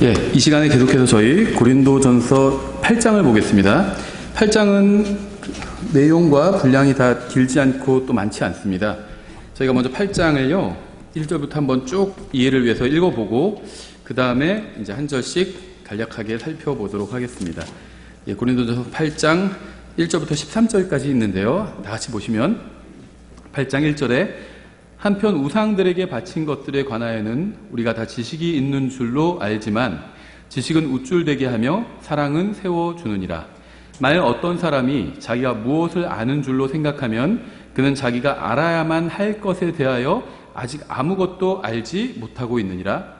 예, 이 시간에 계속해서 저희 고린도전서 8장을 보겠습니다. 8장은 내용과 분량이 다 길지 않고 또 많지 않습니다. 저희가 먼저 8장을요, 1절부터 한번 쭉 이해를 위해서 읽어보고 그 다음에 이제 한 절씩 간략하게 살펴보도록 하겠습니다. 예, 고린도전서 8장 1절부터 13절까지 있는데요. 다 같이 보시면 8장 1절에 한편 우상들에게 바친 것들에 관하여는 우리가 다 지식이 있는 줄로 알지만 지식은 우쭐되게 하며 사랑은 세워주느니라. 만일 어떤 사람이 자기가 무엇을 아는 줄로 생각하면 그는 자기가 알아야만 할 것에 대하여 아직 아무것도 알지 못하고 있느니라.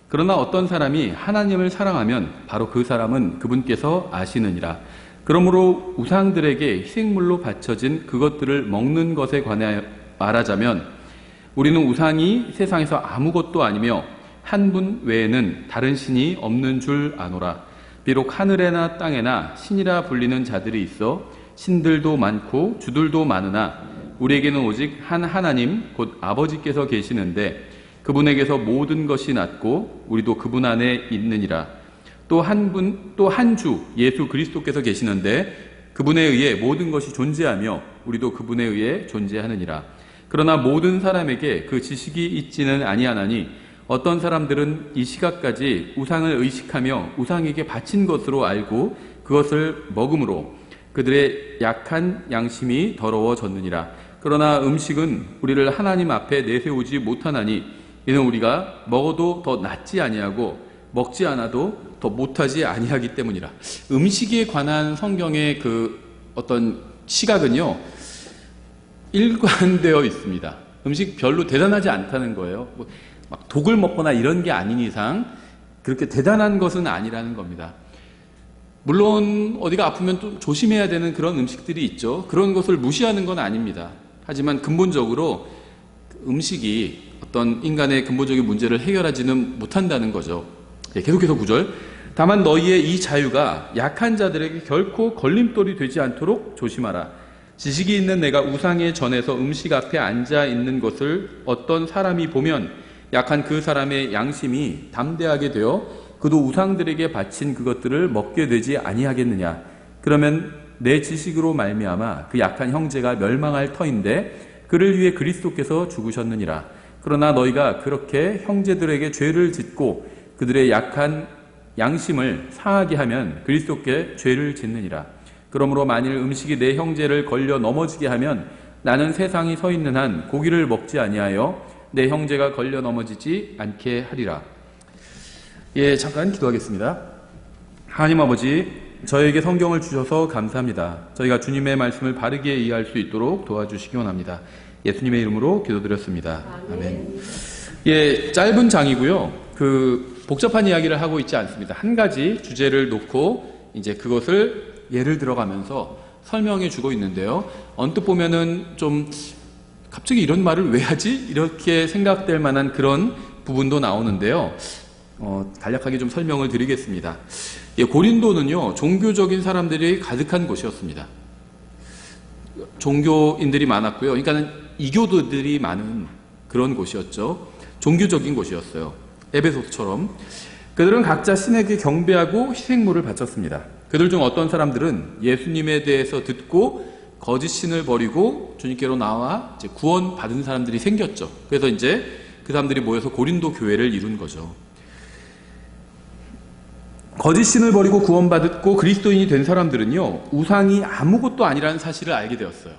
그러나 어떤 사람이 하나님을 사랑하면 바로 그 사람은 그분께서 아시느니라. 그러므로 우상들에게 희생물로 바쳐진 그것들을 먹는 것에 관하여 말하자면 우리는 우상이 세상에서 아무것도 아니며 한 분 외에는 다른 신이 없는 줄 아노라. 비록 하늘에나 땅에나 신이라 불리는 자들이 있어 신들도 많고 주들도 많으나 우리에게는 오직 한 하나님 곧 아버지께서 계시는데 그분에게서 모든 것이 났고 우리도 그분 안에 있느니라. 또 한 주 예수 그리스도께서 계시는데 그분에 의해 모든 것이 존재하며 우리도 그분에 의해 존재하느니라. 그러나 모든 사람에게 그 지식이 있지는 아니하나니 어떤 사람들은 이 시각까지 우상을 의식하며 우상에게 바친 것으로 알고 그것을 먹음으로 그들의 약한 양심이 더러워졌느니라. 그러나 음식은 우리를 하나님 앞에 내세우지 못하나니 이는 우리가 먹어도 더 낫지 아니하고 먹지 않아도 더 못하지 아니하기 때문이라. 음식에 관한 성경의 그 어떤 시각은요, 일관되어 있습니다. 음식 별로 대단하지 않다는 거예요. 막 독을 먹거나 이런 게 아닌 이상 그렇게 대단한 것은 아니라는 겁니다. 물론 어디가 아프면 좀 조심해야 되는 그런 음식들이 있죠. 그런 것을 무시하는 건 아닙니다. 하지만 근본적으로 음식이 어떤 인간의 근본적인 문제를 해결하지는 못한다는 거죠. 계속해서 9절. 다만 너희의 이 자유가 약한 자들에게 결코 걸림돌이 되지 않도록 조심하라. 지식이 있는 내가 우상에 전해서 음식 앞에 앉아 있는 것을 어떤 사람이 보면 약한 그 사람의 양심이 담대하게 되어 그도 우상들에게 바친 그것들을 먹게 되지 아니하겠느냐. 그러면 내 지식으로 말미암아 그 약한 형제가 멸망할 터인데 그를 위해 그리스도께서 죽으셨느니라. 그러나 너희가 그렇게 형제들에게 죄를 짓고 그들의 약한 양심을 상하게 하면 그리스도께 죄를 짓느니라. 그러므로 만일 음식이 내 형제를 걸려 넘어지게 하면 나는 세상이 서 있는 한 고기를 먹지 아니하여 내 형제가 걸려 넘어지지 않게 하리라. 예, 잠깐 기도하겠습니다. 하나님 아버지, 저에게 성경을 주셔서 감사합니다. 저희가 주님의 말씀을 바르게 이해할 수 있도록 도와주시기 원합니다. 예수님의 이름으로 기도드렸습니다. 아멘. 예, 짧은 장이고요. 복잡한 이야기를 하고 있지 않습니다. 한 가지 주제를 놓고 이제 그것을 예를 들어가면서 설명해 주고 있는데요. 언뜻 보면은 좀 갑자기 이런 말을 왜 하지? 이렇게 생각될 만한 그런 부분도 나오는데요. 간략하게 좀 설명을 드리겠습니다. 예, 고린도는요, 종교적인 사람들이 가득한 곳이었습니다. 종교인들이 많았고요. 그러니까 이교도들이 많은 그런 곳이었죠. 종교적인 곳이었어요. 에베소처럼. 그들은 각자 신에게 경배하고 희생물을 바쳤습니다. 그들 중 어떤 사람들은 예수님에 대해서 듣고 거짓 신을 버리고 주님께로 나와 이제 구원 받은 사람들이 생겼죠. 그래서 이제 그 사람들이 모여서 고린도 교회를 이룬 거죠. 거짓 신을 버리고 구원받고 그리스도인이 된 사람들은요, 우상이 아무것도 아니라는 사실을 알게 되었어요.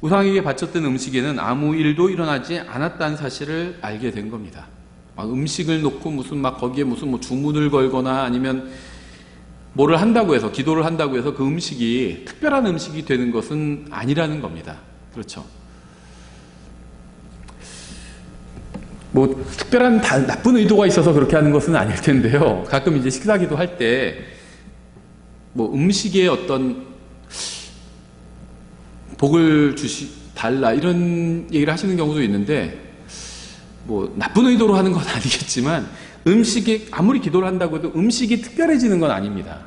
우상에게 바쳤던 음식에는 아무 일도 일어나지 않았다는 사실을 알게 된 겁니다. 막 음식을 놓고 거기에 주문을 걸거나 아니면 뭐를 한다고 해서, 기도를 한다고 해서 그 음식이 특별한 음식이 되는 것은 아니라는 겁니다. 그렇죠. 특별한 나쁜 의도가 있어서 그렇게 하는 것은 아닐 텐데요. 가끔 이제 식사기도 할 때, 음식에 어떤 복을 달라, 이런 얘기를 하시는 경우도 있는데, 나쁜 의도로 하는 건 아니겠지만, 음식이 아무리 기도를 한다고 해도 음식이 특별해지는 건 아닙니다.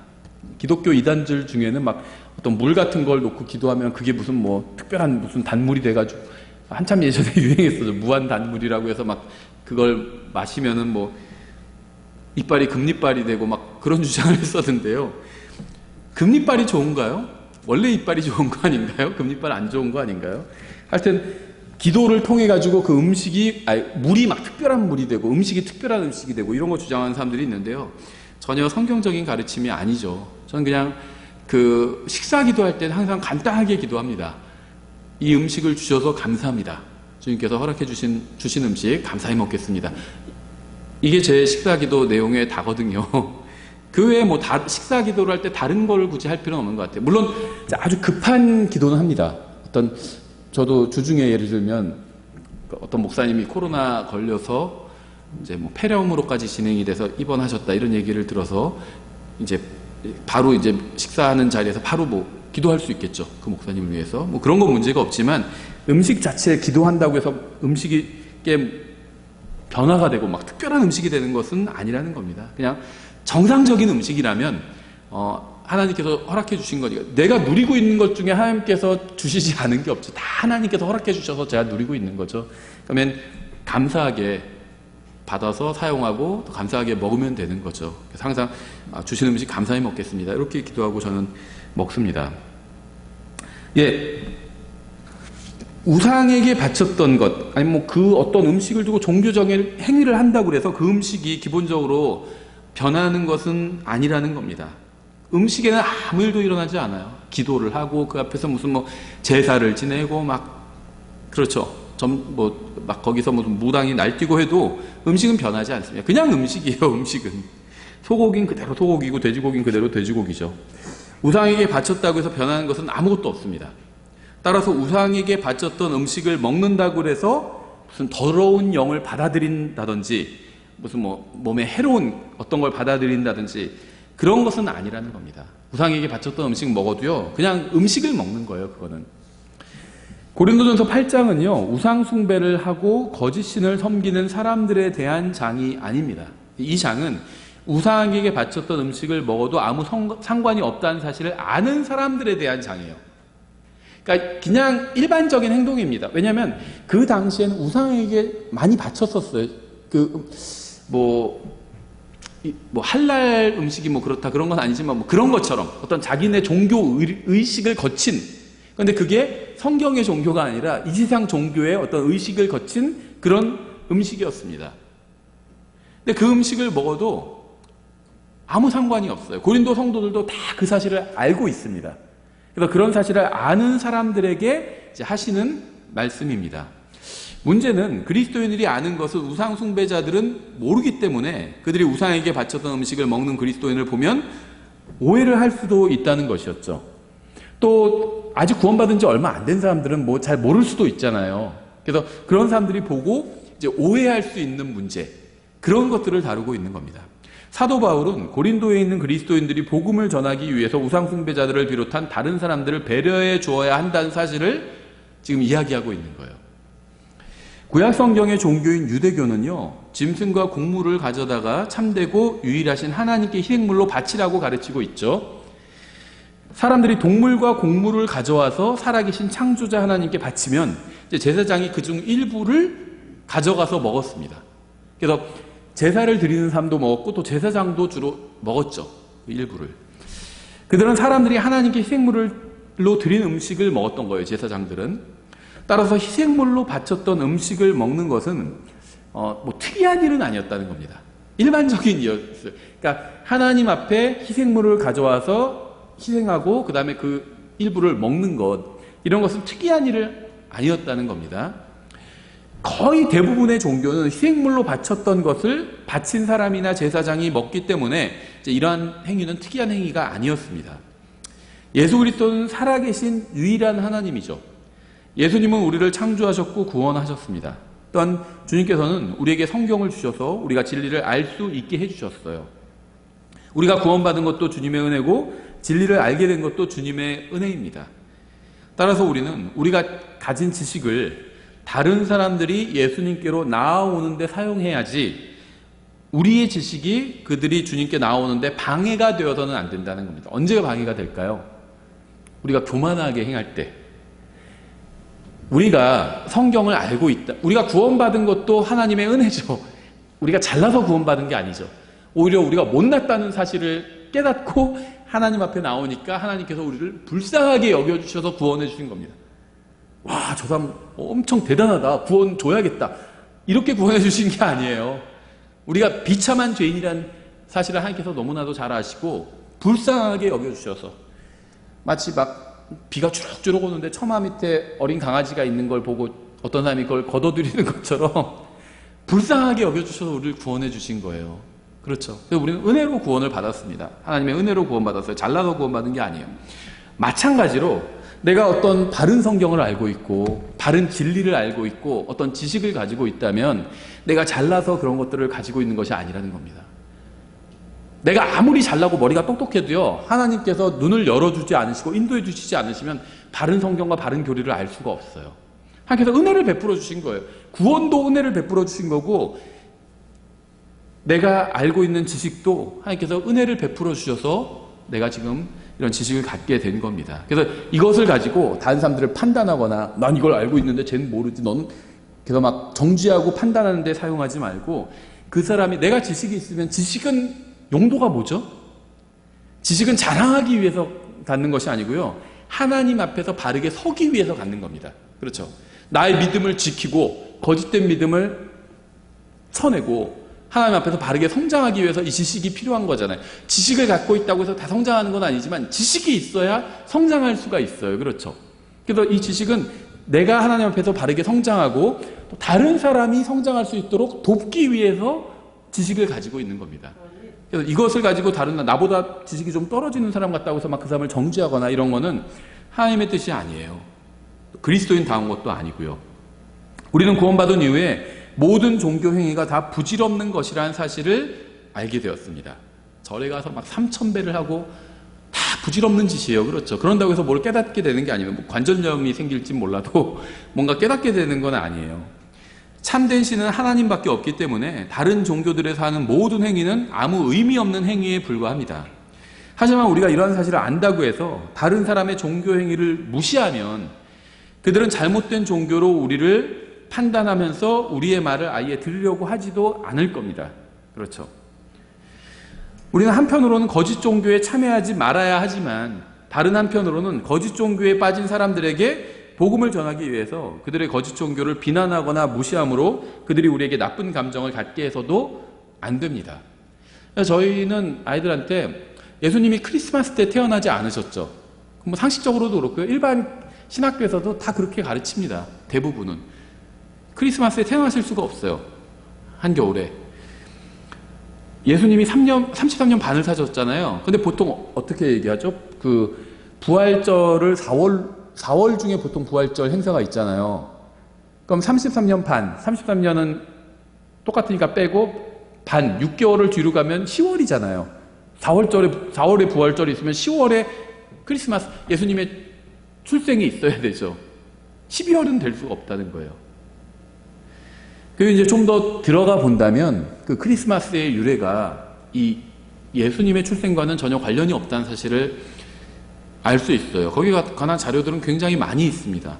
기독교 이단들 중에는 어떤 물 같은 걸 놓고 기도하면 그게 특별한 단물이 돼가지고 한참 예전에 유행했었죠. 무한 단물이라고 해서 그걸 마시면은 이빨이 금리빨이 되고 막 그런 주장을 했었는데요. 금리빨이 좋은가요? 원래 이빨이 좋은 거 아닌가요? 금리빨 안 좋은 거 아닌가요? 하여튼 기도를 통해 가지고 그 음식이 물이 막 특별한 물이 되고 음식이 특별한 음식이 되고 이런 거 주장하는 사람들이 있는데요. 전혀 성경적인 가르침이 아니죠. 저는 그냥 그 식사 기도할 때는 항상 간단하게 기도합니다. 이 음식을 주셔서 감사합니다. 주님께서 허락해 주신 음식 감사히 먹겠습니다. 이게 제 식사 기도 내용의 다거든요. 그 외에 뭐 식사 기도를 할 때 다른 걸 굳이 할 필요는 없는 것 같아요. 물론 아주 급한 기도는 합니다. 저도 주중에 예를 들면 어떤 목사님이 코로나 걸려서 이제 뭐 폐렴으로까지 진행이 돼서 입원하셨다 이런 얘기를 들어서 이제 바로 이제 식사하는 자리에서 바로 뭐 기도할 수 있겠죠. 그 목사님을 위해서. 뭐 그런 건 문제가 없지만 음식 자체에 기도한다고 해서 음식이 변화가 되고 막 특별한 음식이 되는 것은 아니라는 겁니다. 그냥 정상적인 음식이라면 하나님께서 허락해 주신 거니까 내가 누리고 있는 것 중에 하나님께서 주시지 않은 게 없죠. 다 하나님께서 허락해 주셔서 제가 누리고 있는 거죠. 그러면 감사하게 받아서 사용하고 또 감사하게 먹으면 되는 거죠. 그래서 항상 주신 음식 감사히 먹겠습니다. 이렇게 기도하고 저는 먹습니다. 예, 우상에게 바쳤던 것, 아니 뭐 그 어떤 음식을 두고 종교적인 행위를 한다고 해서 그 음식이 기본적으로 변하는 것은 아니라는 겁니다. 음식에는 아무 일도 일어나지 않아요. 기도를 하고 그 앞에서 무슨 뭐 제사를 지내고 막 그렇죠. 막 거기서 무슨 무당이 날뛰고 해도 음식은 변하지 않습니다. 그냥 음식이에요. 음식은 소고기는 그대로 소고기고 돼지고기는 그대로 돼지고기죠. 우상에게 바쳤다고 해서 변하는 것은 아무것도 없습니다. 따라서 우상에게 바쳤던 음식을 먹는다고 해서 무슨 더러운 영을 받아들인다든지 무슨 뭐 몸에 해로운 어떤 걸 받아들인다든지 그런 것은 아니라는 겁니다. 우상에게 바쳤던 음식 먹어도요, 그냥 음식을 먹는 거예요. 그거는. 고린도전서 8장은요, 우상 숭배를 하고 거짓 신을 섬기는 사람들에 대한 장이 아닙니다. 이 장은 우상에게 바쳤던 음식을 먹어도 아무 상관이 없다는 사실을 아는 사람들에 대한 장이에요. 그러니까 그냥 일반적인 행동입니다. 왜냐하면 그 당시에는 우상에게 많이 바쳤었어요. 할랄 음식이 뭐 그렇다 그런 건 아니지만 뭐 그런 것처럼 어떤 자기네 종교 의식을 거친, 그런데 그게 성경의 종교가 아니라 이 세상 종교의 어떤 의식을 거친 그런 음식이었습니다. 근데 그 음식을 먹어도 아무 상관이 없어요. 고린도 성도들도 다 그 사실을 알고 있습니다. 그래서 그런 사실을 아는 사람들에게 이제 하시는 말씀입니다. 문제는 그리스도인들이 아는 것을 우상 숭배자들은 모르기 때문에 그들이 우상에게 바쳤던 음식을 먹는 그리스도인을 보면 오해를 할 수도 있다는 것이었죠. 또 아직 구원받은 지 얼마 안 된 사람들은 뭐 잘 모를 수도 있잖아요. 그래서 그런 사람들이 보고 이제 오해할 수 있는 문제, 그런 것들을 다루고 있는 겁니다. 사도 바울은 고린도에 있는 그리스도인들이 복음을 전하기 위해서 우상 숭배자들을 비롯한 다른 사람들을 배려해 주어야 한다는 사실을 지금 이야기하고 있는 거예요. 구약 성경의 종교인 유대교는요, 짐승과 곡물을 가져다가 참되고 유일하신 하나님께 희생물로 바치라고 가르치고 있죠. 사람들이 동물과 곡물을 가져와서 살아계신 창조자 하나님께 바치면 이제 제사장이 그중 일부를 가져가서 먹었습니다. 그래서 제사를 드리는 사람도 먹었고 또 제사장도 주로 먹었죠. 그 일부를. 그들은 사람들이 하나님께 희생물로 드린 음식을 먹었던 거예요. 제사장들은. 따라서 희생물로 바쳤던 음식을 먹는 것은 뭐 특이한 일은 아니었다는 겁니다. 일반적인 일이었어요. 그러니까 하나님 앞에 희생물을 가져와서 희생하고 그 다음에 그 일부를 먹는 것, 이런 것은 특이한 일은 아니었다는 겁니다. 거의 대부분의 종교는 희생물로 바쳤던 것을 바친 사람이나 제사장이 먹기 때문에 이제 이러한 행위는 특이한 행위가 아니었습니다. 예수 그리스도는 살아계신 유일한 하나님이죠. 예수님은 우리를 창조하셨고 구원하셨습니다. 또한 주님께서는 우리에게 성경을 주셔서 우리가 진리를 알 수 있게 해주셨어요. 우리가 구원받은 것도 주님의 은혜고 진리를 알게 된 것도 주님의 은혜입니다. 따라서 우리는 우리가 가진 지식을 다른 사람들이 예수님께로 나아오는데 사용해야지 우리의 지식이 그들이 주님께 나아오는데 방해가 되어서는 안 된다는 겁니다. 언제가 방해가 될까요? 우리가 교만하게 행할 때. 우리가 성경을 알고 있다. 우리가 구원받은 것도 하나님의 은혜죠. 우리가 잘나서 구원받은 게 아니죠. 오히려 우리가 못났다는 사실을 깨닫고 하나님 앞에 나오니까 하나님께서 우리를 불쌍하게 여겨주셔서 구원해 주신 겁니다. 와, 저 사람 엄청 대단하다. 구원 줘야겠다. 이렇게 구원해 주신 게 아니에요. 우리가 비참한 죄인이란 사실을 하나님께서 너무나도 잘 아시고 불쌍하게 여겨주셔서 마치 막 비가 주룩주룩 오는데 처마 밑에 어린 강아지가 있는 걸 보고 어떤 사람이 그걸 걷어들이는 것처럼 불쌍하게 여겨주셔서 우리를 구원해 주신 거예요. 그렇죠. 그래서 우리는 은혜로 구원을 받았습니다. 하나님의 은혜로 구원받았어요. 잘나서 구원받은 게 아니에요. 마찬가지로 내가 어떤 바른 성경을 알고 있고 바른 진리를 알고 있고 어떤 지식을 가지고 있다면 내가 잘나서 그런 것들을 가지고 있는 것이 아니라는 겁니다. 내가 아무리 잘나고 머리가 똑똑해도요, 하나님께서 눈을 열어주지 않으시고 인도해 주시지 않으시면 바른 성경과 바른 교리를 알 수가 없어요. 하나님께서 은혜를 베풀어 주신 거예요. 구원도 은혜를 베풀어 주신 거고 내가 알고 있는 지식도 하나님께서 은혜를 베풀어 주셔서 내가 지금 이런 지식을 갖게 된 겁니다. 그래서 이것을 가지고 다른 사람들을 판단하거나 난 이걸 알고 있는데 쟤는 모르지, 너는 그래서 막 정죄하고 판단하는 데 사용하지 말고 그 사람이 내가 지식이 있으면 지식은 용도가 뭐죠? 지식은 자랑하기 위해서 갖는 것이 아니고요. 하나님 앞에서 바르게 서기 위해서 갖는 겁니다. 그렇죠? 나의 믿음을 지키고 거짓된 믿음을 쳐내고 하나님 앞에서 바르게 성장하기 위해서 이 지식이 필요한 거잖아요. 지식을 갖고 있다고 해서 다 성장하는 건 아니지만 지식이 있어야 성장할 수가 있어요. 그렇죠? 그래서 이 지식은 내가 하나님 앞에서 바르게 성장하고 또 다른 사람이 성장할 수 있도록 돕기 위해서 지식을 가지고 있는 겁니다. 그래서 이것을 가지고 다른 나보다 지식이 좀 떨어지는 사람 같다고 해서 막 그 사람을 정죄하거나 이런 거는 하나님의 뜻이 아니에요. 그리스도인 다운 것도 아니고요. 우리는 구원받은 이후에 모든 종교 행위가 다 부질없는 것이라는 사실을 알게 되었습니다. 절에 가서 막 3000배를 하고 다 부질없는 짓이에요. 그렇죠. 그런다고 해서 뭘 깨닫게 되는 게 아니에요. 뭐 관절염이 생길지 몰라도 뭔가 깨닫게 되는 건 아니에요. 참된 신은 하나님밖에 없기 때문에 다른 종교들에서 하는 모든 행위는 아무 의미 없는 행위에 불과합니다. 하지만 우리가 이러한 사실을 안다고 해서 다른 사람의 종교 행위를 무시하면 그들은 잘못된 종교로 우리를 판단하면서 우리의 말을 아예 들으려고 하지도 않을 겁니다. 그렇죠. 우리는 한편으로는 거짓 종교에 참여하지 말아야 하지만 다른 한편으로는 거짓 종교에 빠진 사람들에게 복음을 전하기 위해서 그들의 거짓 종교를 비난하거나 무시함으로 그들이 우리에게 나쁜 감정을 갖게 해서도 안 됩니다. 저희는 아이들한테 예수님이 크리스마스 때 태어나지 않으셨죠. 뭐 상식적으로도 그렇고요. 일반 신학교에서도 다 그렇게 가르칩니다. 대부분은. 크리스마스에 태어나실 수가 없어요. 한겨울에. 예수님이 33년 반을 사셨잖아요. 근데 보통 어떻게 얘기하죠? 그 부활절을 4월 중에 보통 부활절 행사가 있잖아요. 그럼 33년 반, 33년은 똑같으니까 빼고 반, 6개월을 뒤로 가면 10월이잖아요. 4월에 부활절이 있으면 10월에 크리스마스, 예수님의 출생이 있어야 되죠. 12월은 될 수가 없다는 거예요. 그리고 이제 좀 더 들어가 본다면 그 크리스마스의 유래가 이 예수님의 출생과는 전혀 관련이 없다는 사실을 알 수 있어요. 거기에 관한 자료들은 굉장히 많이 있습니다.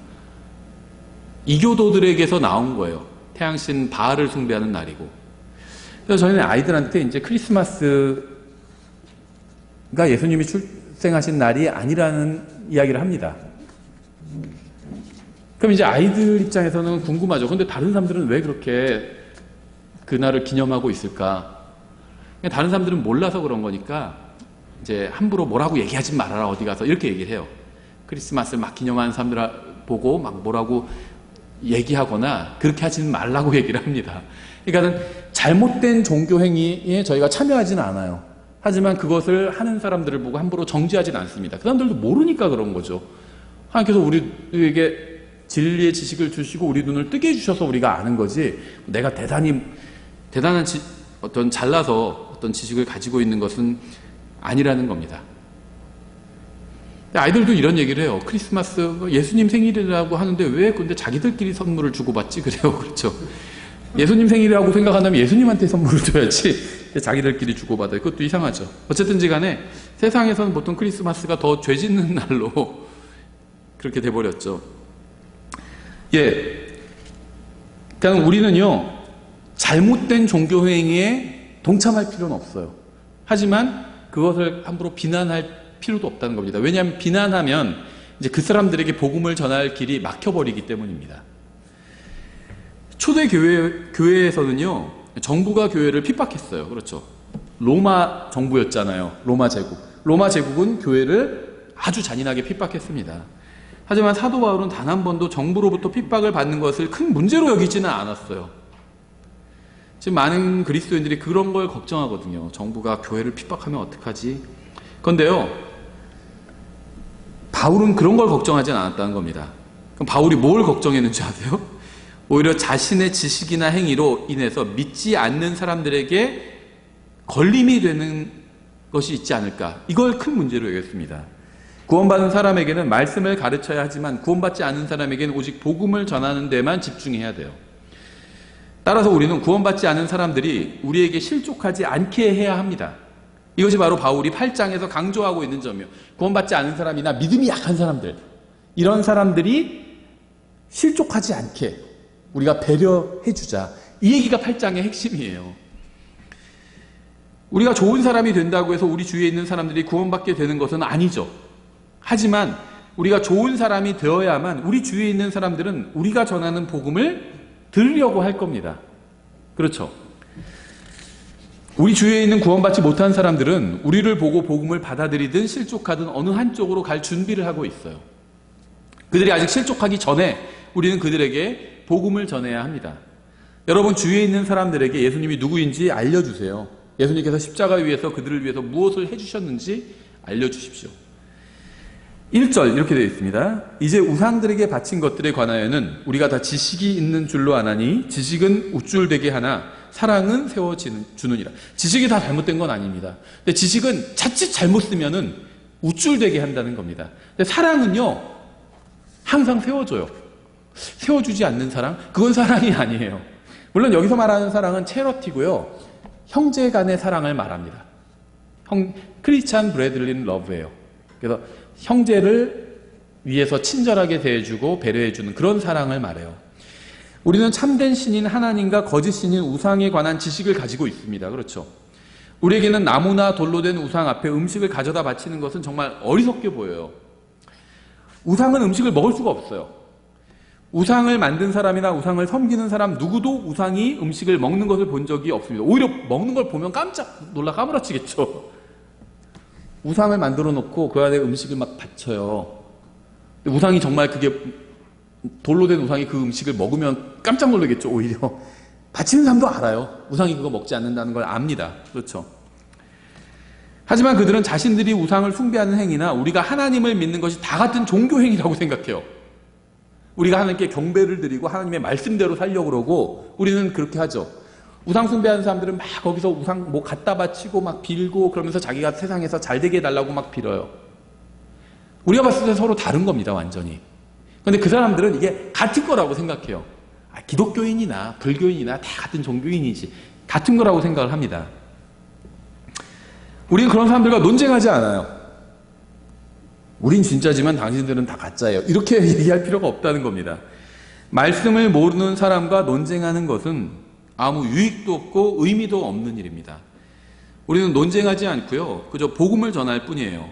이교도들에게서 나온 거예요. 태양신 바알을 숭배하는 날이고. 그래서 저희는 아이들한테 이제 크리스마스가 예수님이 출생하신 날이 아니라는 이야기를 합니다. 그럼 이제 아이들 입장에서는 궁금하죠. 근데 다른 사람들은 왜 그렇게 그날을 기념하고 있을까? 다른 사람들은 몰라서 그런 거니까 이제 함부로 뭐라고 얘기하지 말아라 어디 가서 이렇게 얘기를 해요. 크리스마스를 막 기념하는 사람들 보고 막 뭐라고 얘기하거나 그렇게 하지는 말라고 얘기를 합니다. 그러니까는 잘못된 종교 행위에 저희가 참여하지는 않아요. 하지만 그것을 하는 사람들을 보고 함부로 정죄하지는 않습니다. 그 사람들도 모르니까 그런 거죠. 하나님께서 우리에게 진리의 지식을 주시고 우리 눈을 뜨게 해주셔서 우리가 아는 거지, 내가 대단한 어떤 잘나서 어떤 지식을 가지고 있는 것은 아니라는 겁니다. 아이들도 이런 얘기를 해요. 크리스마스 예수님 생일이라고 하는데 왜 근데 자기들끼리 선물을 주고받지? 그래요. 그렇죠. 예수님 생일이라고 생각한다면 예수님한테 선물을 줘야지 자기들끼리 주고받아요. 그것도 이상하죠. 어쨌든지 간에 세상에서는 보통 크리스마스가 더 죄 짓는 날로 그렇게 돼버렸죠. 예. 그러니까 우리는요, 잘못된 종교 행위에 동참할 필요는 없어요. 하지만 그것을 함부로 비난할 필요도 없다는 겁니다. 왜냐하면 비난하면 이제 그 사람들에게 복음을 전할 길이 막혀버리기 때문입니다. 초대 교회에서는요, 정부가 교회를 핍박했어요. 그렇죠. 로마 정부였잖아요. 로마 제국. 로마 제국은 교회를 아주 잔인하게 핍박했습니다. 하지만 사도 바울은 단 한 번도 정부로부터 핍박을 받는 것을 큰 문제로 여기지는 않았어요. 지금 많은 그리스도인들이 그런 걸 걱정하거든요. 정부가 교회를 핍박하면 어떡하지? 그런데요, 바울은 그런 걸 걱정하진 않았다는 겁니다. 그럼 바울이 뭘 걱정했는지 아세요? 오히려 자신의 지식이나 행위로 인해서 믿지 않는 사람들에게 걸림이 되는 것이 있지 않을까. 이걸 큰 문제로 여겼습니다. 구원받은 사람에게는 말씀을 가르쳐야 하지만 구원받지 않은 사람에게는 오직 복음을 전하는 데만 집중해야 돼요. 따라서 우리는 구원받지 않은 사람들이 우리에게 실족하지 않게 해야 합니다. 이것이 바로 바울이 8장에서 강조하고 있는 점이에요. 구원받지 않은 사람이나 믿음이 약한 사람들, 이런 사람들이 실족하지 않게 우리가 배려해주자. 이 얘기가 8장의 핵심이에요. 우리가 좋은 사람이 된다고 해서 우리 주위에 있는 사람들이 구원받게 되는 것은 아니죠. 하지만 우리가 좋은 사람이 되어야만 우리 주위에 있는 사람들은 우리가 전하는 복음을 들으려고 할 겁니다. 그렇죠. 우리 주위에 있는 구원받지 못한 사람들은 우리를 보고 복음을 받아들이든 실족하든 어느 한쪽으로 갈 준비를 하고 있어요. 그들이 아직 실족하기 전에 우리는 그들에게 복음을 전해야 합니다. 여러분 주위에 있는 사람들에게 예수님이 누구인지 알려주세요. 예수님께서 십자가 위에서 그들을 위해서 무엇을 해주셨는지 알려주십시오. 1절 이렇게 되어 있습니다. 이제 우상들에게 바친 것들에 관하여는 우리가 다 지식이 있는 줄로 아나니 지식은 우쭐되게 하나 사랑은 세워주느니라. 지식이 다 잘못된 건 아닙니다. 근데 지식은 자칫 잘못 쓰면은 우쭐되게 한다는 겁니다. 근데 사랑은요 항상 세워줘요. 세워주지 않는 사랑? 그건 사랑이 아니에요. 물론 여기서 말하는 사랑은 체러티고요. 형제 간의 사랑을 말합니다. 크리스찬 브레들린 러브예요. 그래서 형제를 위해서 친절하게 대해주고 배려해주는 그런 사랑을 말해요. 우리는 참된 신인 하나님과 거짓 신인 우상에 관한 지식을 가지고 있습니다. 그렇죠. 우리에게는 나무나 돌로 된 우상 앞에 음식을 가져다 바치는 것은 정말 어리석게 보여요. 우상은 음식을 먹을 수가 없어요. 우상을 만든 사람이나 우상을 섬기는 사람 누구도 우상이 음식을 먹는 것을 본 적이 없습니다. 오히려 먹는 걸 보면 깜짝 놀라 까무러치겠죠. 우상을 만들어 놓고 그 안에 음식을 막 바쳐요. 우상이 정말 그게 돌로 된 우상이 그 음식을 먹으면 깜짝 놀라겠죠. 오히려 바치는 사람도 알아요. 우상이 그거 먹지 않는다는 걸 압니다. 그렇죠. 하지만 그들은 자신들이 우상을 숭배하는 행위나 우리가 하나님을 믿는 것이 다 같은 종교 행위라고 생각해요. 우리가 하나님께 경배를 드리고 하나님의 말씀대로 살려고 그러고 우리는 그렇게 하죠. 우상 숭배하는 사람들은 막 거기서 우상 뭐 갖다 바치고 막 빌고 그러면서 자기가 세상에서 잘 되게 해달라고 막 빌어요. 우리가 봤을 때 서로 다른 겁니다. 완전히. 그런데 그 사람들은 이게 같은 거라고 생각해요. 기독교인이나 불교인이나 다 같은 종교인이지 같은 거라고 생각을 합니다. 우리는 그런 사람들과 논쟁하지 않아요. 우린 진짜지만 당신들은 다 가짜예요. 이렇게 얘기할 필요가 없다는 겁니다. 말씀을 모르는 사람과 논쟁하는 것은 아무 유익도 없고 의미도 없는 일입니다. 우리는 논쟁하지 않고요. 그저 복음을 전할 뿐이에요.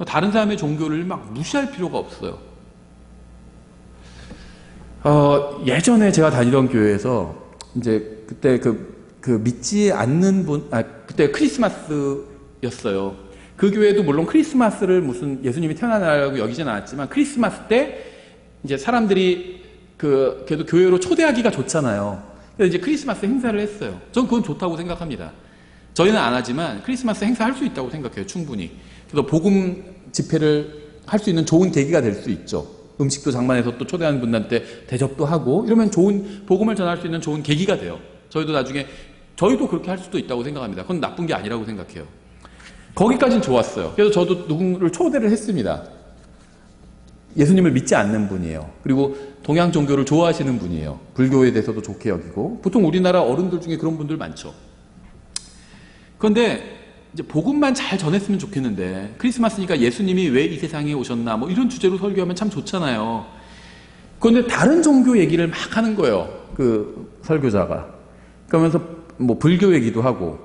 다른 사람의 종교를 막 무시할 필요가 없어요. 예전에 제가 다니던 교회에서 이제 그때 그 믿지 않는 분, 그때 크리스마스였어요. 그 교회도 물론 크리스마스를 무슨 예수님이 태어난 날이라고 여기진 않았지만 크리스마스 때 이제 사람들이 그래도 교회로 초대하기가 좋잖아요. 그래서 이제 크리스마스 행사를 했어요. 전 그건 좋다고 생각합니다. 저희는 안 하지만 크리스마스 행사 할 수 있다고 생각해요. 충분히. 그래서 복음 집회를 할 수 있는 좋은 계기가 될 수 있죠. 음식도 장만해서 또 초대하는 분들한테 대접도 하고 이러면 좋은 복음을 전할 수 있는 좋은 계기가 돼요. 저희도 나중에 저희도 그렇게 할 수도 있다고 생각합니다. 그건 나쁜 게 아니라고 생각해요. 거기까지는 좋았어요. 그래서 저도 누구를 초대를 했습니다. 예수님을 믿지 않는 분이에요. 그리고 동양 종교를 좋아하시는 분이에요. 불교에 대해서도 좋게 여기고 보통 우리나라 어른들 중에 그런 분들 많죠. 그런데 이제 복음만 잘 전했으면 좋겠는데 크리스마스니까 예수님이 왜 이 세상에 오셨나 뭐 이런 주제로 설교하면 참 좋잖아요. 그런데 다른 종교 얘기를 막 하는 거예요. 그 설교자가. 그러면서 뭐 불교이기도 하고,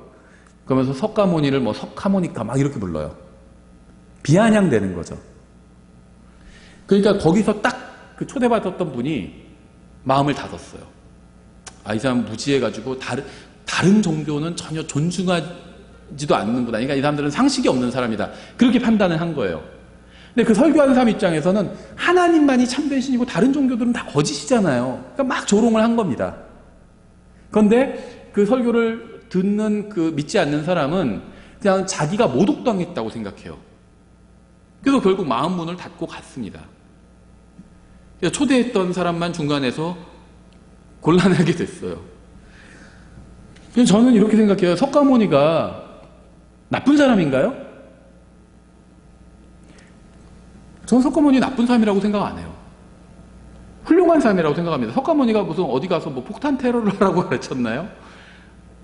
그러면서 석가모니를 뭐 석하모니카 막 이렇게 불러요. 비아냥대는 거죠. 그러니까 거기서 딱 그 초대받았던 분이 마음을 닫았어요. 아, 이 사람 무지해가지고 다른 종교는 전혀 존중하지도 않는구나. 그러니까 이 사람들은 상식이 없는 사람이다. 그렇게 판단을 한 거예요. 근데 그 설교하는 사람 입장에서는 하나님만이 참된 신이고 다른 종교들은 다 거짓이잖아요. 그러니까 막 조롱을 한 겁니다. 그런데 그 설교를 듣는 그 믿지 않는 사람은 그냥 자기가 모독당했다고 생각해요. 그래서 결국 마음 문을 닫고 갔습니다. 초대했던 사람만 중간에서 곤란하게 됐어요. 저는 이렇게 생각해요. 석가모니가 나쁜 사람인가요? 저는 석가모니 나쁜 사람이라고 생각 안 해요. 훌륭한 사람이라고 생각합니다. 석가모니가 무슨 어디 가서 뭐 폭탄 테러를 하라고 가르쳤나요?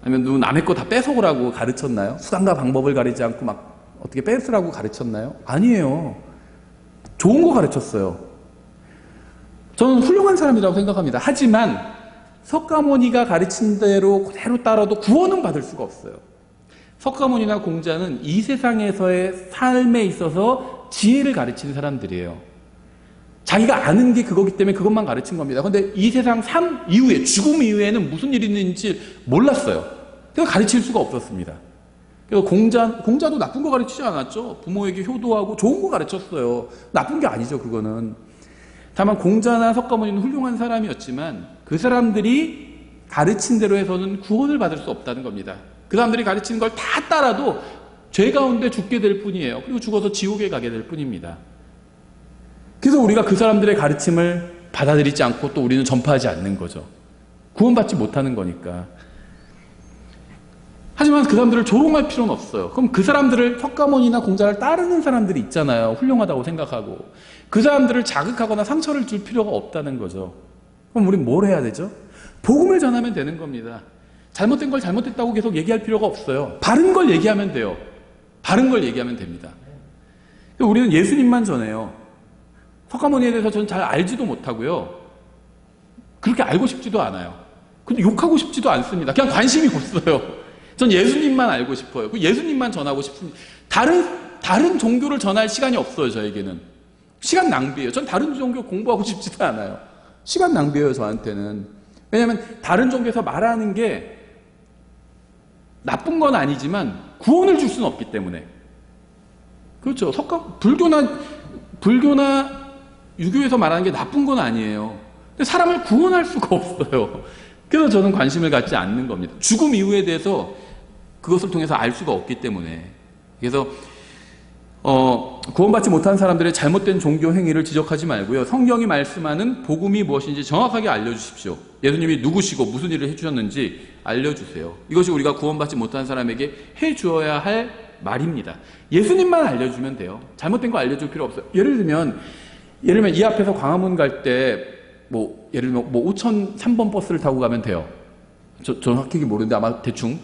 아니면 남의 거 다 뺏어오라고 가르쳤나요? 수단과 방법을 가리지 않고 막 어떻게 뺏으라고 가르쳤나요? 아니에요. 좋은 거 가르쳤어요. 저는 훌륭한 사람이라고 생각합니다. 하지만 석가모니가 가르친 대로 그대로 따라도 구원은 받을 수가 없어요. 석가모니나 공자는 이 세상에서의 삶에 있어서 지혜를 가르치는 사람들이에요. 자기가 아는 게 그거기 때문에 그것만 가르친 겁니다. 그런데 이 세상 삶 이후에, 죽음 이후에는 무슨 일이 있는지 몰랐어요. 그래서 가르칠 수가 없었습니다. 그래서 공자도 나쁜 거 가르치지 않았죠. 부모에게 효도하고 좋은 거 가르쳤어요. 나쁜 게 아니죠, 그거는. 다만 공자나 석가모니는 훌륭한 사람이었지만 그 사람들이 가르친 대로 해서는 구원을 받을 수 없다는 겁니다. 그 사람들이 가르치는 걸 다 따라도 죄 가운데 죽게 될 뿐이에요. 그리고 죽어서 지옥에 가게 될 뿐입니다. 그래서 우리가 그 사람들의 가르침을 받아들이지 않고 또 우리는 전파하지 않는 거죠. 구원받지 못하는 거니까. 하지만 그 사람들을 조롱할 필요는 없어요. 그럼 그 사람들을, 석가모니나 공자를 따르는 사람들이 있잖아요. 훌륭하다고 생각하고. 그 사람들을 자극하거나 상처를 줄 필요가 없다는 거죠. 그럼 우린 뭘 해야 되죠? 복음을 전하면 되는 겁니다. 잘못된 걸 잘못됐다고 계속 얘기할 필요가 없어요. 바른 걸 얘기하면 돼요. 바른 걸 얘기하면 됩니다. 우리는 예수님만 전해요. 석가모니에 대해서 저는 잘 알지도 못하고요. 그렇게 알고 싶지도 않아요. 근데 욕하고 싶지도 않습니다. 그냥 관심이 없어요. 전 예수님만 알고 싶어요. 예수님만 전하고 싶습니다. 다른 종교를 전할 시간이 없어요, 저에게는. 시간 낭비예요. 전 다른 종교 공부하고 싶지도 않아요. 시간 낭비예요, 저한테는. 왜냐하면 다른 종교에서 말하는 게 나쁜 건 아니지만 구원을 줄 수는 없기 때문에. 그렇죠. 불교나 유교에서 말하는 게 나쁜 건 아니에요. 근데 사람을 구원할 수가 없어요. 그래서 저는 관심을 갖지 않는 겁니다. 죽음 이후에 대해서 그것을 통해서 알 수가 없기 때문에. 그래서 구원받지 못한 사람들의 잘못된 종교 행위를 지적하지 말고요. 성경이 말씀하는 복음이 무엇인지 정확하게 알려주십시오. 예수님이 누구시고 무슨 일을 해주셨는지 알려주세요. 이것이 우리가 구원받지 못한 사람에게 해주어야 할 말입니다. 예수님만 알려주면 돼요. 잘못된 거 알려줄 필요 없어요. 예를 들면 이 앞에서 광화문 갈 때 예를 들면 5003번 버스를 타고 가면 돼요. 저는 확실히 모르는데 아마 대충.